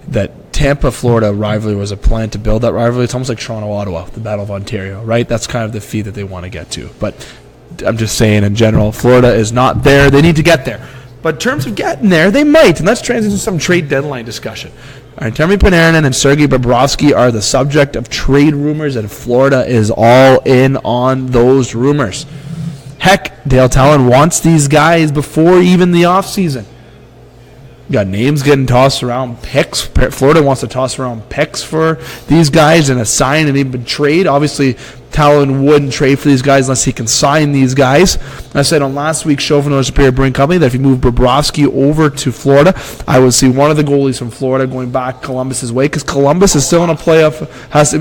Speaker 3: that Tampa-Florida rivalry was a plan to build that rivalry. It's almost like Toronto-Ottawa, the Battle of Ontario, right? That's kind of the feat that they want to get to. But I'm just saying, in general, Florida is not there. They need to get there. But in terms of getting there, they might. And let's transition to some trade deadline discussion. Artemi Panarin and Sergei Bobrovsky are the subject of trade rumors, and Florida is all in on those rumors. Heck, Dale Talon wants these guys before even the offseason. You got names getting tossed around, picks. Florida wants to toss around picks for these guys and a sign and even trade. Obviously, Talon wouldn't trade for these guys unless he can sign these guys. I said on last week's show from Northern Superior Brewing Company that if you move Bobrovsky over to Florida, I would see one of the goalies from Florida going back Columbus's way, because Columbus is still in a playoff,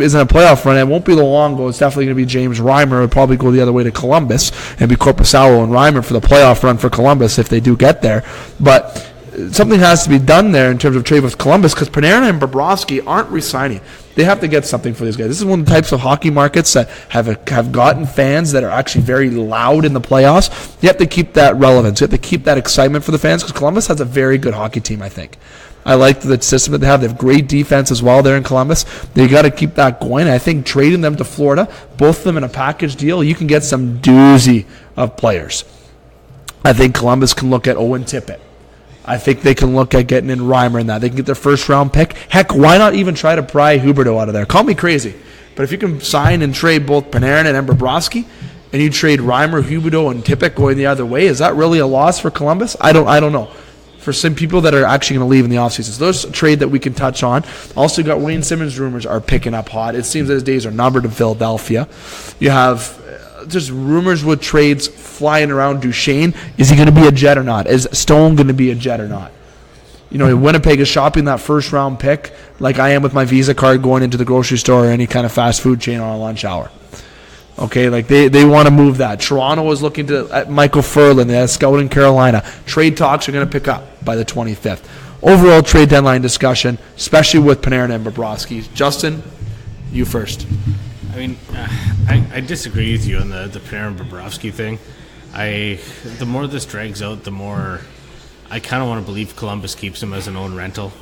Speaker 3: is in a playoff run. It won't be long ago. It's definitely going to be James Reimer. It would probably go the other way to Columbus and be Korpisalo and Reimer for the playoff run for Columbus if they do get there. But something has to be done there in terms of trade with Columbus, because Panarin and Bobrovsky aren't re-signing. They have to get something for these guys. This is one of the types of hockey markets that have gotten fans that are actually very loud in the playoffs. You have to keep that relevance. You have to keep that excitement for the fans, because Columbus has a very good hockey team, I think. I like the system that they have. They have great defense as well there in Columbus. They got to keep that going. I think trading them to Florida, both of them in a package deal, you can get some doozy of players. I think Columbus can look at Owen Tippett. I think they can look at getting in Reimer in that. They can get their first-round pick. Heck, why not even try to pry Huberdeau out of there? Call me crazy. But if you can sign and trade both Panarin and Bobrovsky, and you trade Reimer, Huberdeau, and Tippett going the other way, is that really a loss for Columbus? I don't know. For some people that are actually going to leave in the offseason. So there's a trade that we can touch on. Also got Wayne Simmons rumors are picking up hot. It seems that his days are numbered in Philadelphia. You have just rumors with trades flying around. Duchesne, is he going to be a Jet or not? Is Stone going to be a Jet or not? You know, Winnipeg is shopping that first round pick like I am with my Visa card going into the grocery store or any kind of fast food chain on a lunch hour. Okay, like they want to move that. Toronto is looking at Michael Furlan, the scout in Carolina. Trade talks are going to pick up by the 25th. Overall trade deadline discussion, especially with Panarin and Bobrovsky. Justin, you first.
Speaker 4: I mean, I disagree with you on the Panarin Bobrovsky thing. The more this drags out, the more I kind of want to believe Columbus keeps him as an own rental.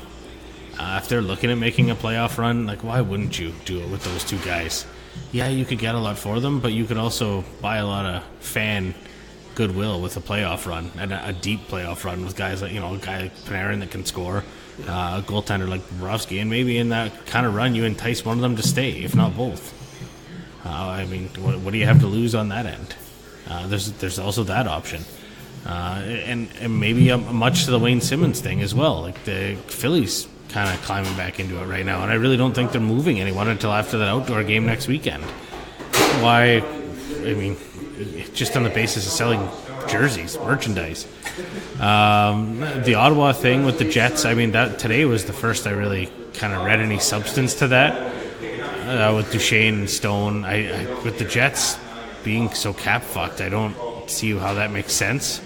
Speaker 4: If they're looking at making a playoff run, like, why wouldn't you do it with those two guys? Yeah, you could get a lot for them, but you could also buy a lot of fan goodwill with a playoff run and a deep playoff run with guys like, a guy like Panarin that can score, a goaltender like Bobrovsky, and maybe in that kind of run you entice one of them to stay, if not both. I mean, what do you have to lose on that end? There's also that option. And maybe much to the Wayne Simmons thing as well. Like, the Phillies kind of climbing back into it right now, and I really don't think they're moving anyone until after that outdoor game next weekend. Why? I mean, just on the basis of selling jerseys, merchandise. The Ottawa thing with the Jets, I mean, that today was the first I really kind of read any substance to that. With Duchesne and Stone, with the Jets being so cap fucked, I don't see how that makes sense.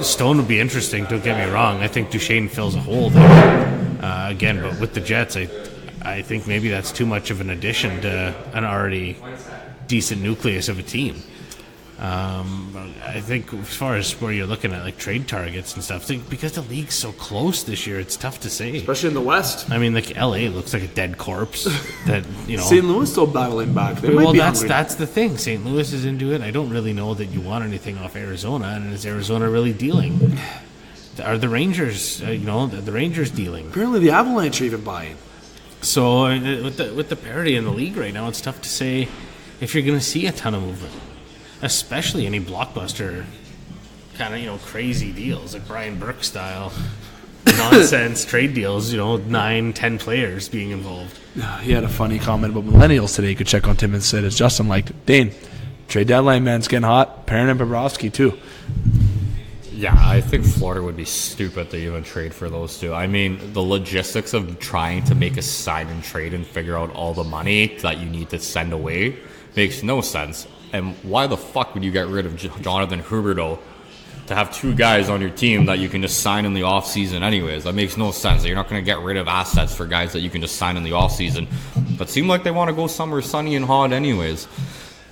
Speaker 4: Stone would be interesting, don't get me wrong. I think Duchesne fills a hole there. Again, but with the Jets, I think maybe that's too much of an addition to an already decent nucleus of a team. I think as far as where you're looking at like trade targets and stuff, because the league's so close this year, it's tough to say.
Speaker 8: Especially in the West.
Speaker 4: I mean, like LA looks like a dead corpse. That
Speaker 8: St. Louis still battling back.
Speaker 4: That's the thing. St. Louis is into it. I don't really know that you want anything off Arizona, and is Arizona really dealing? Are the Rangers? The Rangers dealing?
Speaker 8: Apparently, the Avalanche are even buying.
Speaker 4: So with the parity in the league right now, it's tough to say if you're going to see a ton of movement. Especially any blockbuster kind of, crazy deals like Brian Burke style nonsense trade deals, 9-10 players being involved.
Speaker 3: He had a funny comment about millennials today. You could check on Tim and Sid, as Justin liked it. Dane, trade deadline, man, it's getting hot. Panarin and Bobrovsky, too.
Speaker 5: Yeah, I think Florida would be stupid to even trade for those two. I mean, the logistics of trying to make a sign and trade and figure out all the money that you need to send away makes no sense. And why the fuck would you get rid of Jonathan Huberdeau to have two guys on your team that you can just sign in the offseason anyways? That makes no sense. You're not going to get rid of assets for guys that you can just sign in the offseason. But seem like they want to go somewhere sunny and hot anyways.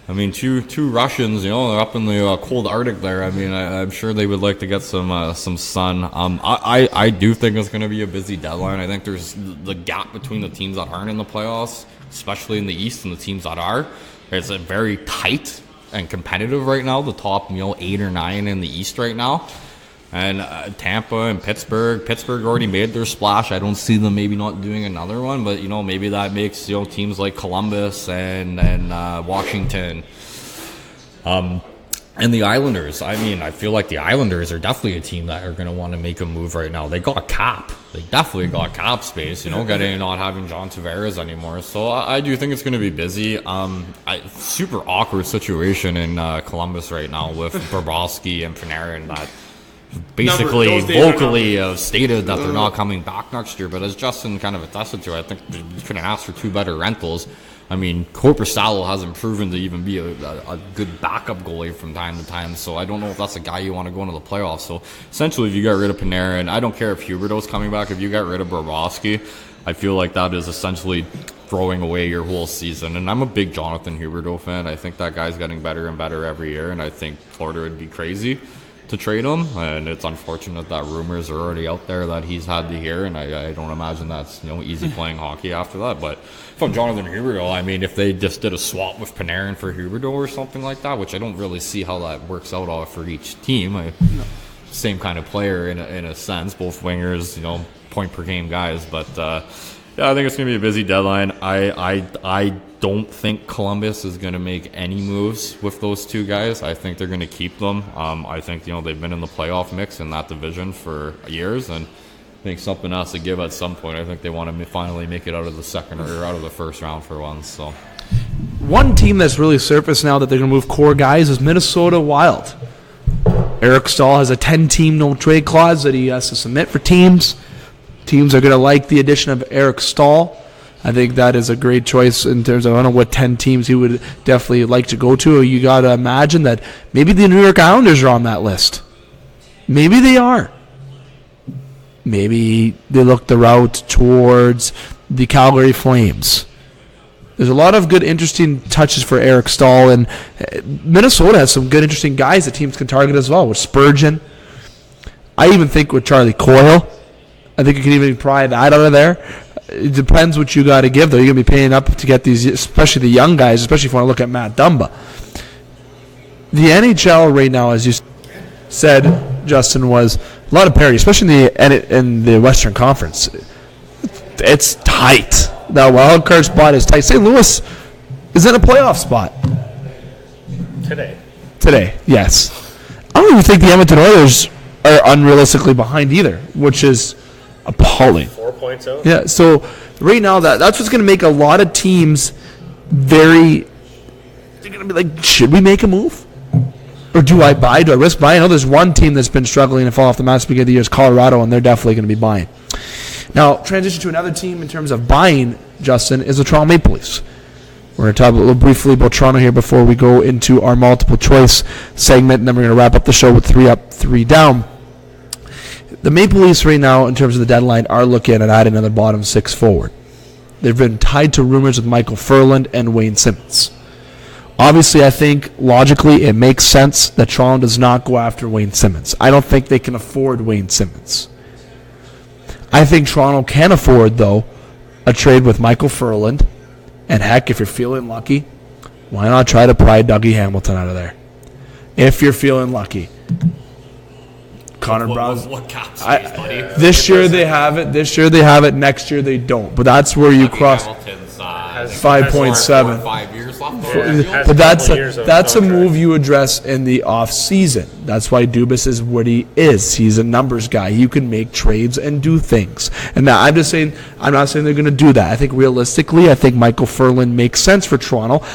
Speaker 5: I mean, two Russians, they're up in the cold Arctic there. I mean, I'm sure they would like to get some sun. I do think it's going to be a busy deadline. I think there's the gap between the teams that aren't in the playoffs, especially in the East, and the teams that are. It's a very tight and competitive right now. The top, 8 or 9 in the East right now. And Tampa and Pittsburgh already made their splash. I don't see them maybe not doing another one, but maybe that makes teams like Columbus and Washington, and the Islanders. I mean, I feel like the Islanders are definitely a team that are going to want to make a move right now. They got cap. They definitely got cap space. Getting not having John Tavares anymore. So I do think it's going to be busy. Super awkward situation in Columbus right now with Bobrovsky and Panarin that basically vocally stated that they're not coming back next year. But as Justin kind of attested to, I think you couldn't ask for two better rentals. I mean, Korpisalo hasn't proven to even be a good backup goalie from time to time, so I don't know if that's a guy you want to go into the playoffs. So essentially, if you got rid of Panarin, I don't care if Huberdeau's coming back, if you got rid of Bobrovsky, I feel like that is essentially throwing away your whole season. And I'm a big Jonathan Huberdeau fan. I think that guy's getting better and better every year, and I think Florida would be crazy to trade him, and it's unfortunate that rumors are already out there that he's had to hear, and I don't imagine that's easy playing hockey after that. But if I'm Jonathan Huberdeau, I mean, if they just did a swap with Panarin for Huberdeau or something like that, which I don't really see how that works out for each team. Same kind of player in a sense, both wingers, point per game guys, but yeah, I think it's going to be a busy deadline. I don't think Columbus is going to make any moves with those two guys. I think they're going to keep them. I think they've been in the playoff mix in that division for years, and I think something has to give at some point. I think they want to finally make it out of the second or out of the first round for once. So,
Speaker 3: one team that's really surfaced now that they're going to move core guys is Minnesota Wild. Eric Stahl has a 10-team no-trade clause that he has to submit for teams. Teams are going to like the addition of Eric Stahl. I think that is a great choice in terms of, I don't know what 10 teams he would definitely like to go to. You got to imagine that maybe the New York Islanders are on that list. Maybe they are. Maybe they look the route towards the Calgary Flames. There's a lot of good, interesting touches for Eric Stahl, and Minnesota has some good, interesting guys that teams can target as well, with Spurgeon. I even think with Charlie Coyle. I think you can even pry that out of there. It depends what you got to give, though. You're going to be paying up to get these, especially the young guys, especially if you want to look at Matt Dumba. The NHL right now, as you said, Justin, was a lot of parity, especially in the Western Conference. It's tight. That wild card spot is tight. St. Louis is in a playoff spot. Today, yes. I don't even think the Edmonton Oilers are unrealistically behind either, which is appalling.
Speaker 9: 4 points out?
Speaker 3: Yeah, so right now that's what's going to make a lot of teams they're going to be like, should we make a move? Or do I buy? Do I risk buying? I know there's one team that's been struggling to fall off the map at the beginning of the year is Colorado, and they're definitely going to be buying. Now, transition to another team in terms of buying, Justin, is the Toronto Maple Leafs. We're going to talk a little briefly about Toronto here before we go into our multiple choice segment, and then we're going to wrap up the show with 3 up, 3 down. The Maple Leafs right now, in terms of the deadline, are looking at adding another bottom 6 forward. They've been tied to rumors with Michael Furland and Wayne Simmons. Obviously, I think logically it makes sense that Toronto does not go after Wayne Simmons. I don't think they can afford Wayne Simmons. I think Toronto can afford, though, a trade with Michael Furland. And heck, if you're feeling lucky, why not try to pry Dougie Hamilton out of there? If you're feeling lucky. Connor Brown.
Speaker 5: What cap space, buddy?
Speaker 3: This year they have it. This year they have it. Next year they don't. But that's where you cross. 5.7.
Speaker 5: 5 years left.
Speaker 3: But that's a move you address in the off season. That's why Dubas is what he is. He's a numbers guy. You can make trades and do things. And now I'm not saying they're going to do that. I think realistically, I think Michael Furland makes sense for Toronto.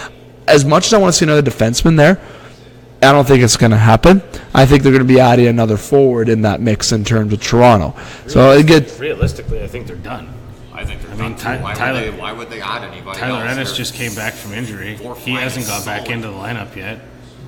Speaker 3: As much as I want to see another defenseman there, I don't think it's going to happen. I think they're going to be adding another forward in that mix in terms of Toronto.
Speaker 9: Realistically, I think they're done.
Speaker 5: I think they're done. Why would they add anybody
Speaker 4: Tyler
Speaker 5: else?
Speaker 4: Ennis just came back from injury. He hasn't got back into the lineup yet.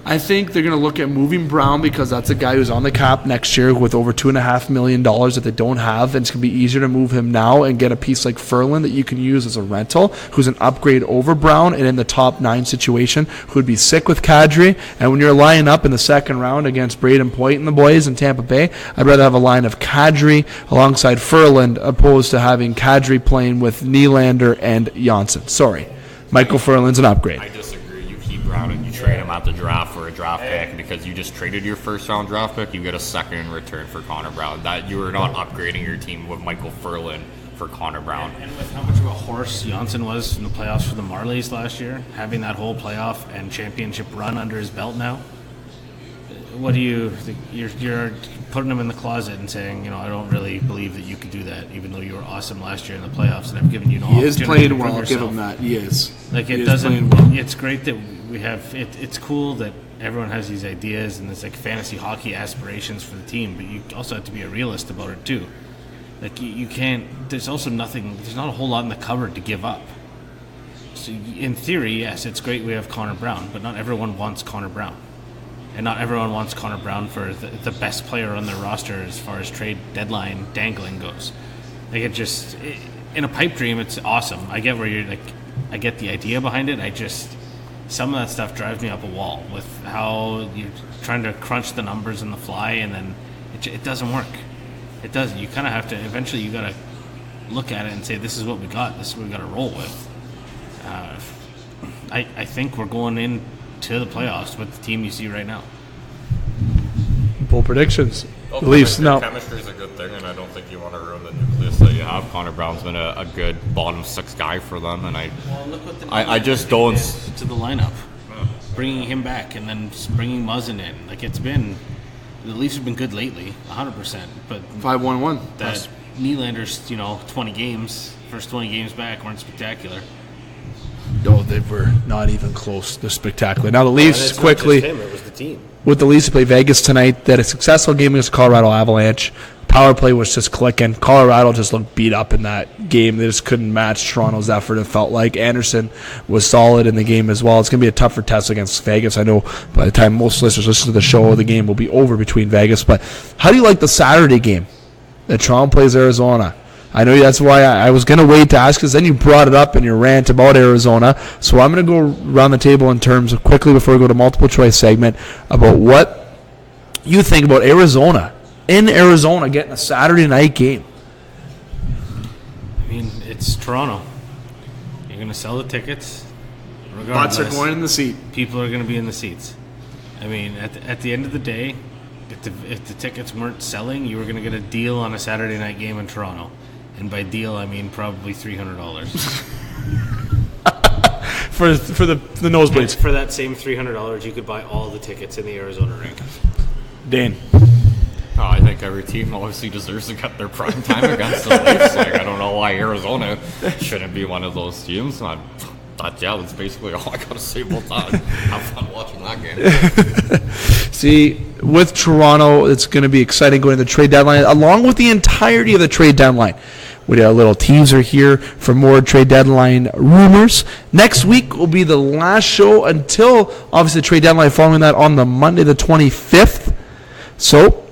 Speaker 3: I think they're going to look at moving Brown because that's a guy who's on the cap next year with over $2.5 million that they don't have, and it's going to be easier to move him now and get a piece like Furland that you can use as a rental, who's an upgrade over Brown and in the top 9 situation, who'd be sick with Kadri. And when you're lining up in the second round against Braden Point and the boys in Tampa Bay, I'd rather have a line of Kadri alongside Furland opposed to having Kadri playing with Nylander and Janssen. Sorry, Michael Furland's an upgrade.
Speaker 5: I disagree. You keep Brown and you trade him at the draft for a draft pick because you just traded your first round draft pick. You get a second in return for Connor Brown. That you are not upgrading your team with Michael Furlan for Connor Brown.
Speaker 4: And with how much of a horse Janssen was in the playoffs for the Marlies last year, having that whole playoff and championship run under his belt now, what do you think? You're putting him in the closet and saying, I don't really believe that you could do that, even though you were awesome last year in the playoffs, and I've given you no opportunity.
Speaker 8: He is playing well.
Speaker 4: I'll
Speaker 8: I'll give him that. He is.
Speaker 4: Like
Speaker 8: it
Speaker 4: doesn't. It's great that we have. It's cool that everyone has these ideas and this like fantasy hockey aspirations for the team, but you also have to be a realist about it too. Like you can't. There's also nothing. There's not a whole lot in the cupboard to give up. So in theory, yes, it's great we have Connor Brown, but not everyone wants Connor Brown. And not everyone wants Connor Brown for the best player on their roster as far as trade deadline dangling goes. Like in a pipe dream, it's awesome. I get where you're like, I get the idea behind it. Some of that stuff drives me up a wall with how you're trying to crunch the numbers on the fly, and then it doesn't work. It doesn't. You kind of have to. Eventually, you got to look at it and say, "This is what we got. This is what we got to roll with." I think we're going in to the playoffs with the team you see right now.
Speaker 3: Bold predictions.
Speaker 5: Leafs. No. Chemistry is a good thing, and I don't think you want to ruin the nucleus that you have. Connor Brown's been a good bottom six guy for them, and
Speaker 4: look what
Speaker 5: I just don't
Speaker 4: to the lineup, bringing him back and then bringing Muzzin in. Like the Leafs have been good lately, 100%. But
Speaker 8: 5-1-1.
Speaker 4: That Nylander's 20 games, first 20 games back weren't spectacular.
Speaker 3: No, they were not even close to spectacular. Now the Leafs quickly.
Speaker 9: Not just him, it was the team.
Speaker 3: With the Leafs, play Vegas tonight. They had a successful game against Colorado Avalanche. Power play was just clicking. Colorado just looked beat up in that game. They just couldn't match Toronto's effort. It felt like Anderson was solid in the game as well. It's going to be a tougher test against Vegas. I know by the time most listeners listen to the show, the game will be over between Vegas. But how do you like the Saturday game that Toronto plays Arizona? I know that's why I was going to wait to ask, because then you brought it up in your rant about Arizona. So I'm going to go around the table in terms of, quickly before we go to multiple choice segment, about what you think about Arizona. In Arizona, getting a Saturday night game.
Speaker 4: I mean, it's Toronto. You're going to sell the tickets.
Speaker 8: Butts are going in the seat.
Speaker 4: People are going to be in the seats. I mean, at the end of the day, if the tickets weren't selling, you were going to get a deal on a Saturday night game in Toronto. And by deal, I mean probably $300.
Speaker 3: for the nosebleeds.
Speaker 4: For that same $300, you could buy all the tickets in the Arizona rink.
Speaker 3: Dane.
Speaker 5: I think every team obviously deserves to get their prime time against the Leafs. I don't know why Arizona shouldn't be one of those teams. That's basically all I got to say about that. Have fun watching that game.
Speaker 3: See, with Toronto, it's going to be exciting going to the trade deadline, along with the entirety of the trade deadline. We got a little teaser here for more trade deadline rumors. Next week will be the last show until, obviously, the trade deadline, following that on the Monday the 25th. So,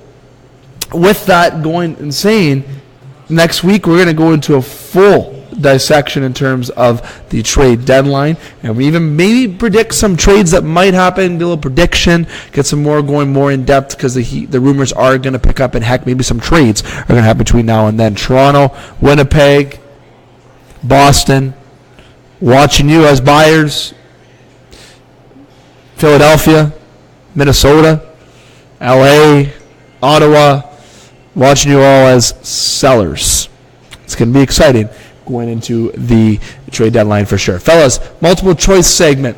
Speaker 3: with that going insane, next week we're going to go into a full dissection in terms of the trade deadline, and we even maybe predict some trades that might happen, do a little prediction, get some more going more in depth, because the rumors are going to pick up, and heck, maybe some trades are going to happen between now and then. Toronto, Winnipeg, Boston, watching you as buyers, Philadelphia, Minnesota, LA, Ottawa, watching you all as sellers. It's going to be exciting going into the trade deadline for sure. Fellas, multiple choice segment.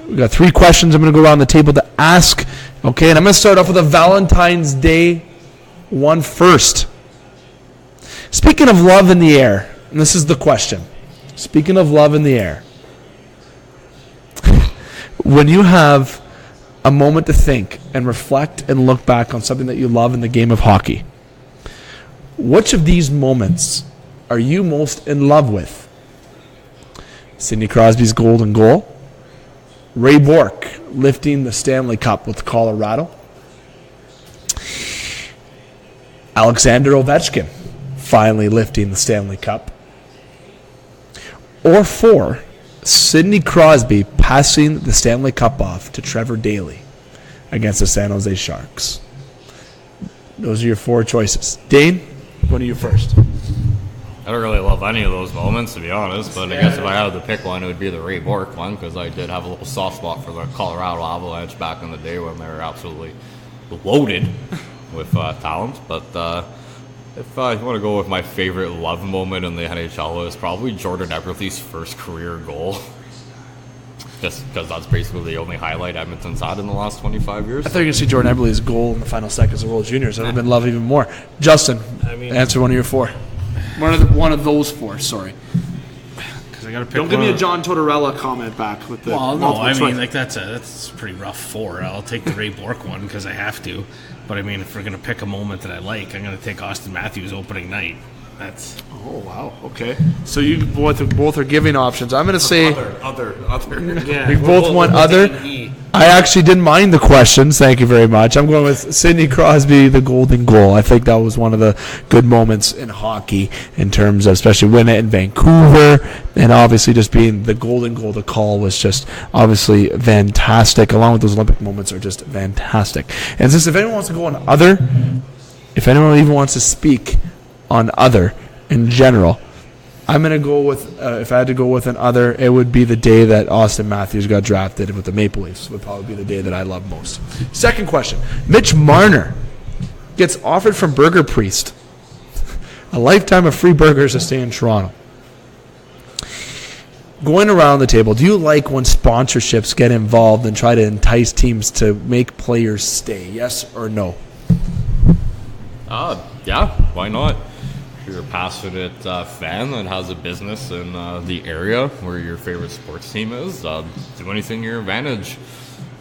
Speaker 3: We got 3 questions I'm going to go around the table to ask. Okay, and I'm going to start off with a Valentine's Day one first. Speaking of love in the air, and this is the question. Speaking of love in the air, when you have a moment to think and reflect and look back on something that you love in the game of hockey, which of these moments are you most in love with? Sidney Crosby's golden goal, Ray Bourque lifting the Stanley Cup with Colorado, Alexander Ovechkin finally lifting the Stanley Cup, or 4, Sidney Crosby passing the Stanley Cup off to Trevor Daley against the San Jose Sharks. Those are your 4 choices. Dane, what are you first?
Speaker 5: I don't really love any of those moments, to be honest, but I guess if I had to pick one, it would be the Ray Bork one, because I did have a little soft spot for the Colorado Avalanche back in the day when they were absolutely loaded with talent. But if I want to go with my favorite love moment in the NHL, it's probably Jordan Eberle's first career goal. Just because that's basically the only highlight Edmonton's had in the last 25 years.
Speaker 3: I thought you were going to see Jordan Eberle's goal in the final seconds of World Juniors. That would have been love even more. Justin, answer one of your four. One of those four, sorry.
Speaker 4: Because I got to pick.
Speaker 8: Don't give me a John Tortorella comment back with the.
Speaker 4: Well, no, I mean, like that's a pretty rough four. I'll take the Ray Bork one because I have to. But I mean, if we're going to pick a moment that I like, I'm going to take Austin Matthews opening night. That's.
Speaker 8: Oh wow. Okay.
Speaker 3: So you both are giving options. I'm going to say
Speaker 8: other.
Speaker 4: Yeah.
Speaker 3: We both want other. I actually didn't mind the questions. Thank you very much. I'm going with Sidney Crosby, the golden goal. I think that was one of the good moments in hockey in terms of especially winning it in Vancouver, and obviously just being the golden goal. The call was just obviously fantastic. Along with those Olympic moments are just fantastic. And since if anyone wants to go on other, if anyone even wants to speak on other in general, I'm going to go with, if I had to go with an other, it would be the day that Austin Matthews got drafted with the Maple Leafs. Would probably be the day that I love most. Second question. Mitch Marner gets offered from Burger Priest a lifetime of free burgers to stay in Toronto. Going around the table, do you like when sponsorships get involved and try to entice teams to make players stay? Yes or no?
Speaker 5: Yeah, why not? If you're a passionate fan that has a business in the area where your favorite sports team is, do anything to your advantage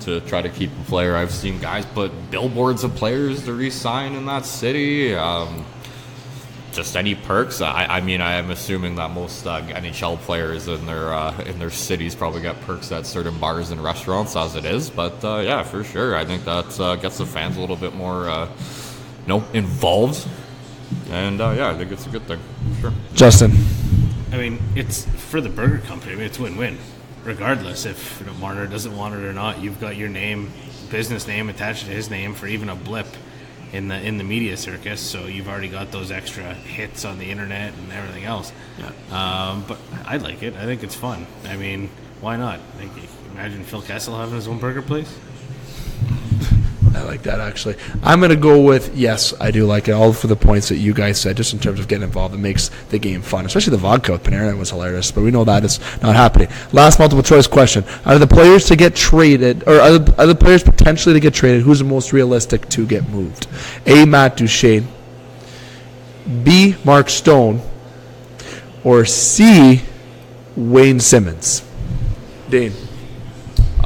Speaker 5: to try to keep a player. I've seen guys put billboards of players to re-sign in that city. Just any perks. I mean, I am assuming that most NHL players in their cities probably get perks at certain bars and restaurants as it is. But yeah, for sure, I think that gets the fans a little bit more involved. And yeah, I think it's a good thing. Sure.
Speaker 3: Justin.
Speaker 4: I mean, it's for the burger company. I mean, it's win-win. Regardless if Marner doesn't want it or not, you've got your name, business name attached to his name for even a blip in the media circus. So you've already got those extra hits on the internet and everything else. Yeah. But I like it. I think it's fun. I mean, why not? Like, imagine Phil Kessel having his own burger place.
Speaker 3: I like that, actually. I'm going to go with, yes, I do like it, all for the points that you guys said, just in terms of getting involved. It makes the game fun, especially the vodka with Panarin was hilarious, but we know that is not happening. Last multiple choice question. Out of the players to get traded, or are the players potentially to get traded, who's the most realistic to get moved? A, Matt Duchene, B, Mark Stone, or C, Wayne Simmons? Dane.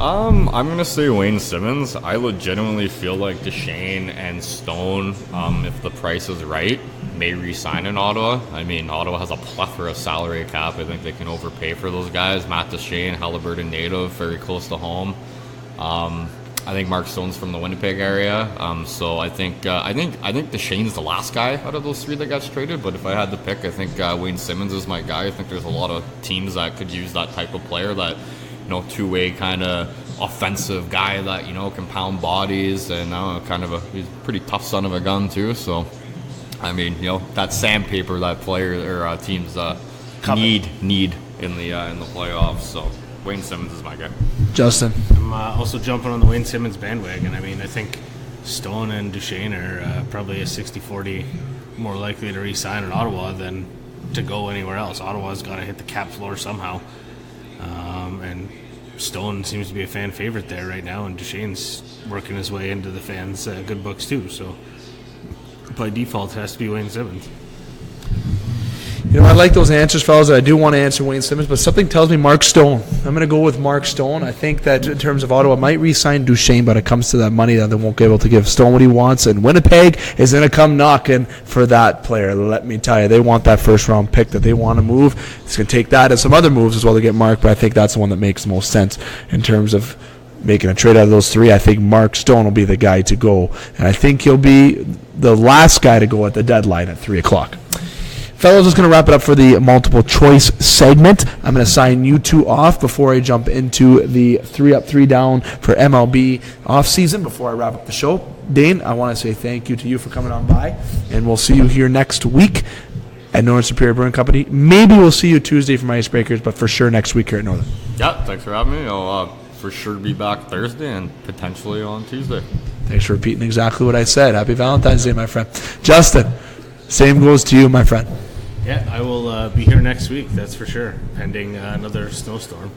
Speaker 5: I'm going to say Wayne Simmons. I legitimately feel like Duchene and Stone, if the price is right, may re-sign in Ottawa. I mean, Ottawa has a plethora of salary cap. I think they can overpay for those guys. Matt Duchene, Halliburton native, very close to home. I think Mark Stone's from the Winnipeg area. So I think Duchene's the last guy out of those three that gets traded. But if I had to pick, I think Wayne Simmons is my guy. I think there's a lot of teams that could use that type of player, that two-way kind of offensive guy that can pound bodies, and he's a pretty tough son of a gun too. So I mean, that sandpaper that player or teams need in the playoffs. So Wayne Simmons is my guy.
Speaker 3: Justin.
Speaker 4: I'm also jumping on the Wayne Simmons bandwagon. I mean, I think Stone and Duchene are probably a 60-40 more likely to re-sign in Ottawa than to go anywhere else. Ottawa's got to hit the cap floor somehow. And Stone seems to be a fan favorite there right now, and Duchene's working his way into the fans' good books too. So by default, it has to be Wayne Simmons.
Speaker 3: I like those answers, fellas. I do want to answer Wayne Simmons, but something tells me Mark Stone. I'm going to go with Mark Stone. I think that in terms of Ottawa, might re-sign Duchene, but it comes to that money that they won't be able to give Stone what he wants, and Winnipeg is going to come knocking for that player. Let me tell you, they want that first-round pick that they want to move. It's going to take that and some other moves as well to get Mark, but I think that's the one that makes the most sense in terms of making a trade out of those three. I think Mark Stone will be the guy to go, and I think he'll be the last guy to go at the deadline at 3 o'clock. Fellas, just going to wrap it up for the multiple choice segment. I'm going to sign you two off before I jump into the 3 up, 3 down for MLB offseason before I wrap up the show. Dane, I want to say thank you to you for coming on by, and we'll see you here next week. at Northern Superior Brewing Company. Maybe we'll see you Tuesday from Icebreakers, but for sure next week here at Northern.
Speaker 5: Yeah, thanks for having me. I'll for sure be back Thursday and potentially on Tuesday.
Speaker 3: Thanks for repeating exactly what I said. Happy Valentine's Day, my friend. Justin, same goes to you, my friend.
Speaker 4: Yeah, I will be here next week, that's for sure, pending another snowstorm.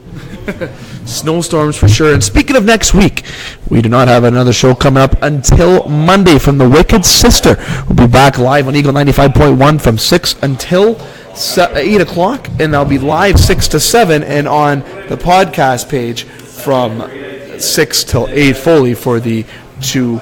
Speaker 3: Snowstorms for sure. And speaking of next week, we do not have another show coming up until Monday from the Wicked Sister. We'll be back live on Eagle 95.1 from 6 until 8 o'clock, and I'll be live 6 to 7 and on the podcast page from 6 till 8 fully for the 2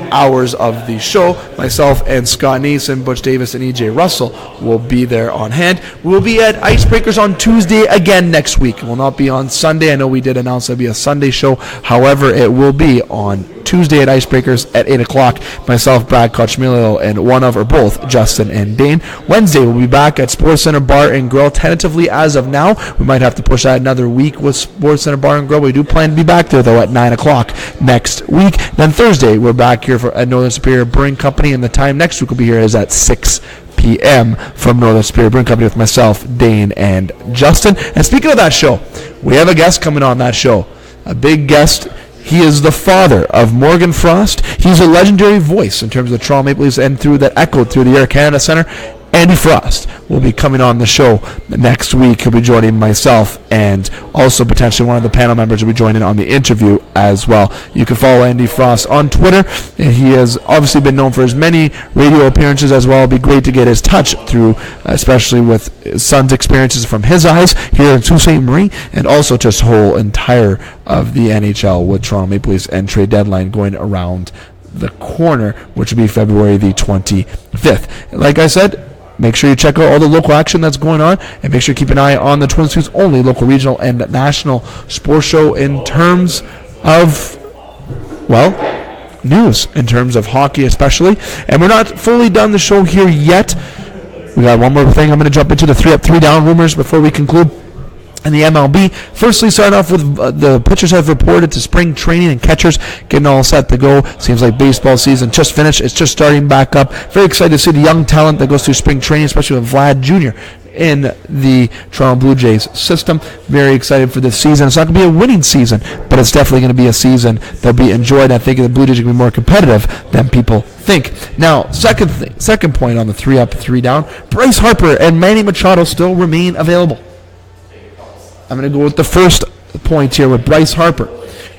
Speaker 3: hours of the show. Myself and Scott Nason, Butch Davis, and EJ Russell will be there on hand. We'll be at Icebreakers on Tuesday again next week. It will not be on Sunday. I know we did announce there'll be a Sunday show. However, it will be on Tuesday at Icebreakers at 8 o'clock. Myself, Brad Kochmilio, and one of or both Justin and Dane. Wednesday, we'll be back at Sports Center Bar and Grill. Tentatively, as of now, we might have to push that another week with Sports Center Bar and Grill. We do plan to be back there, though, at 9 o'clock next week. Then Thursday, we're back here at Northern Superior Brewing Company, and the time next week will be here is at 6 p.m. from Northern Superior Brewing Company with myself, Dane, and Justin. And speaking of that show, we have a guest coming on that show. A big guest. He is the father of Morgan Frost. He's a legendary voice in terms of the Toronto Maple Leafs and through that echoed through the Air Canada Centre. Andy Frost will be coming on the show next week. He'll be joining myself, and also potentially one of the panel members will be joining on the interview as well. You can follow Andy Frost on Twitter. He has obviously been known for his many radio appearances as well. It'll be great to get his touch through, especially with his son's experiences from his eyes here in Sault Ste. Marie, and also just whole entire of the NHL with Toronto Maple Leafs and trade deadline going around the corner, which will be February the 25th. Like I said, make sure you check out all the local action that's going on, and make sure you keep an eye on the Twin Cities only local, regional, and national sports show in terms of, well, news, in terms of hockey especially. And we're not fully done the show here yet. We got one more thing. I'm going to jump into the 3-up, 3-down rumors before we conclude. In the MLB, firstly, starting off with the pitchers have reported to spring training and catchers getting all set to go. Seems like baseball season just finished. It's just starting back up. Very excited to see the young talent that goes through spring training, especially with Vlad Jr. in the Toronto Blue Jays system. Very excited for this season. It's not going to be a winning season, but it's definitely going to be a season that'll be enjoyed. I think the Blue Jays are going to be more competitive than people think. Now, second point on the 3-up, 3-down, Bryce Harper and Manny Machado still remain available. I'm going to go with the first point here with Bryce Harper.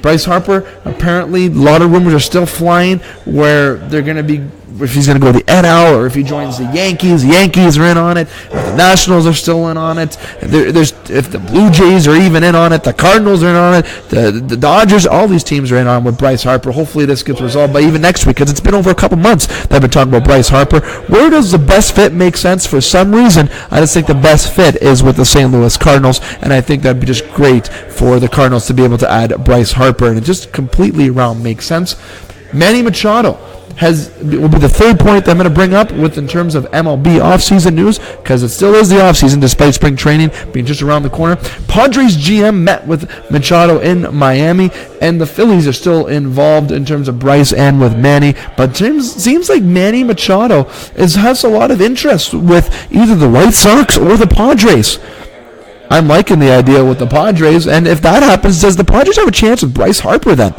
Speaker 3: Bryce Harper, apparently, a lot of rumors are still flying where they're going to be, if he's going to go to the NL or if he joins the Yankees. The Yankees are in on it. If the Nationals are still in on it. If the Blue Jays are even in on it. The Cardinals are in on it. The Dodgers, all these teams are in on with Bryce Harper. Hopefully this gets resolved by even next week, because it's been over a couple months that I've been talking about Bryce Harper. Where does the best fit make sense? For some reason, I just think the best fit is with the St. Louis Cardinals, and I think that'd be just great for the Cardinals to be able to add Bryce Harper, and it just completely around makes sense. Manny Machado will be the third point that I'm going to bring up with in terms of MLB offseason news, because it still is the offseason despite spring training being just around the corner. Padres GM met with Machado in Miami, and the Phillies are still involved in terms of Bryce and with Manny, but it seems like Manny Machado has a lot of interest with either the White Sox or the Padres. I'm liking the idea with the Padres, and if that happens, does the Padres have a chance with Bryce Harper then?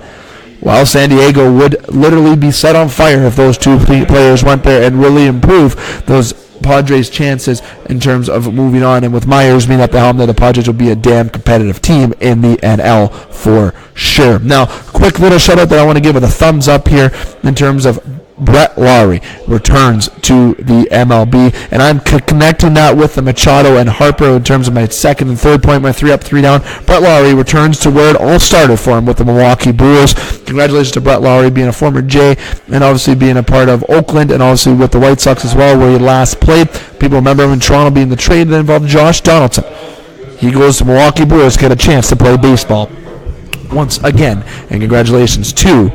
Speaker 3: Well, San Diego would literally be set on fire if those two players went there and really improve those Padres' chances in terms of moving on. And with Myers being at the helm, the Padres will be a damn competitive team in the NL for sure. Now, quick little shout out that I want to give it a thumbs up here in terms of Brett Lawrie returns to the MLB, and I'm connecting that with the Machado and Harper in terms of my second and third point, my 3-up, 3-down. Brett Lawrie returns to where it all started for him with the Milwaukee Brewers. Congratulations to Brett Lawrie being a former Jay and obviously being a part of Oakland and obviously with the White Sox as well, where he last played. People remember him in Toronto being the trade that involved Josh Donaldson. He goes to Milwaukee Brewers to get a chance to play baseball once again, and congratulations to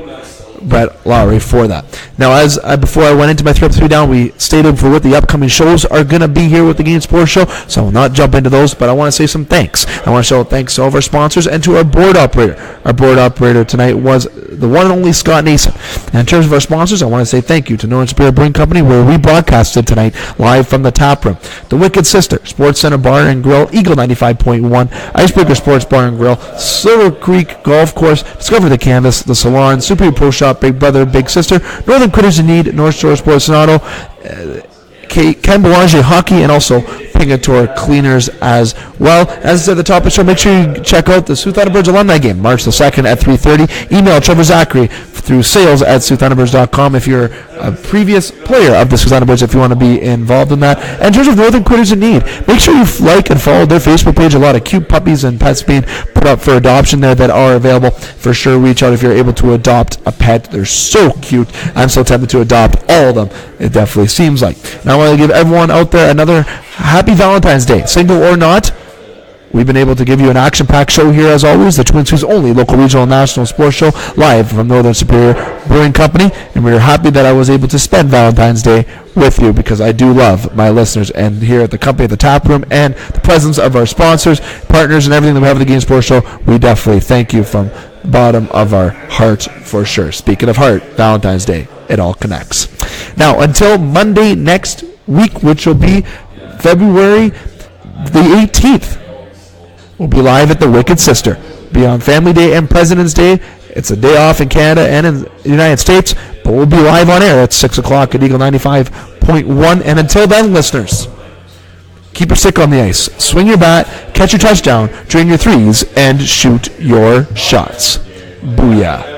Speaker 3: Brett Lowry for that. Now, as before I went into my 3 down, we stated for what the upcoming shows are going to be here with the Game Sports Show, so I will not jump into those, but I want to say some thanks. I want to show thanks to all of our sponsors and to our board operator. Our board operator tonight was the one and only Scott Nason. And in terms of our sponsors, I want to say thank you to Northern Superior Brewing Company, where we broadcasted tonight live from the tap room. The Wicked Sister, Sports Center Bar and Grill, Eagle 95.1, Icebreaker Sports Bar and Grill, Silver Creek Golf Course, Discover the Canvas, The Salon, Superior Pro Shop, Big Brother, Big Sister, Northern Critters in Need, North Shore Sports and Auto, Ken Boulanger Hockey, and also Pingator Cleaners as well. As at the top of the show, make sure you check out the Sioux Thunderbirds alumni game, March the 2nd at 3:30. Email Trevor Zachary through sales@SiouxThunderbirds.com if you're a previous player of the Sioux Thunderbirds, if you want to be involved in that. And in terms of Northern Critters in Need, make sure you like and follow their Facebook page. A lot of cute puppies and pets being put up for adoption there that are available. For sure, reach out if you're able to adopt a pet. They're so cute. I'm so tempted to adopt all of them. It definitely seems like. Now I want to give everyone out there another happy Valentine's Day, single or not. We've been able to give you an action-packed show here, as always, the Twin Sault's only local regional national sports show, live from Northern Superior Brewing Company, and we're happy that I was able to spend Valentine's Day with you, because I do love my listeners, and here at the company at the tap room and the presence of our sponsors, partners, and everything that we have at the Game Sports Show, we definitely thank you from the bottom of our heart for sure. Speaking of heart, Valentine's Day, it all connects. Now, until Monday next week, which will be February the 18th, we'll be live at the Wicked Sister. Be on Family Day and President's Day. It's a day off in Canada and in the United States, but we'll be live on air at 6 o'clock at Eagle 95.1. And until then, listeners, keep your stick on the ice, swing your bat, catch your touchdown, drain your threes, and shoot your shots. Booyah.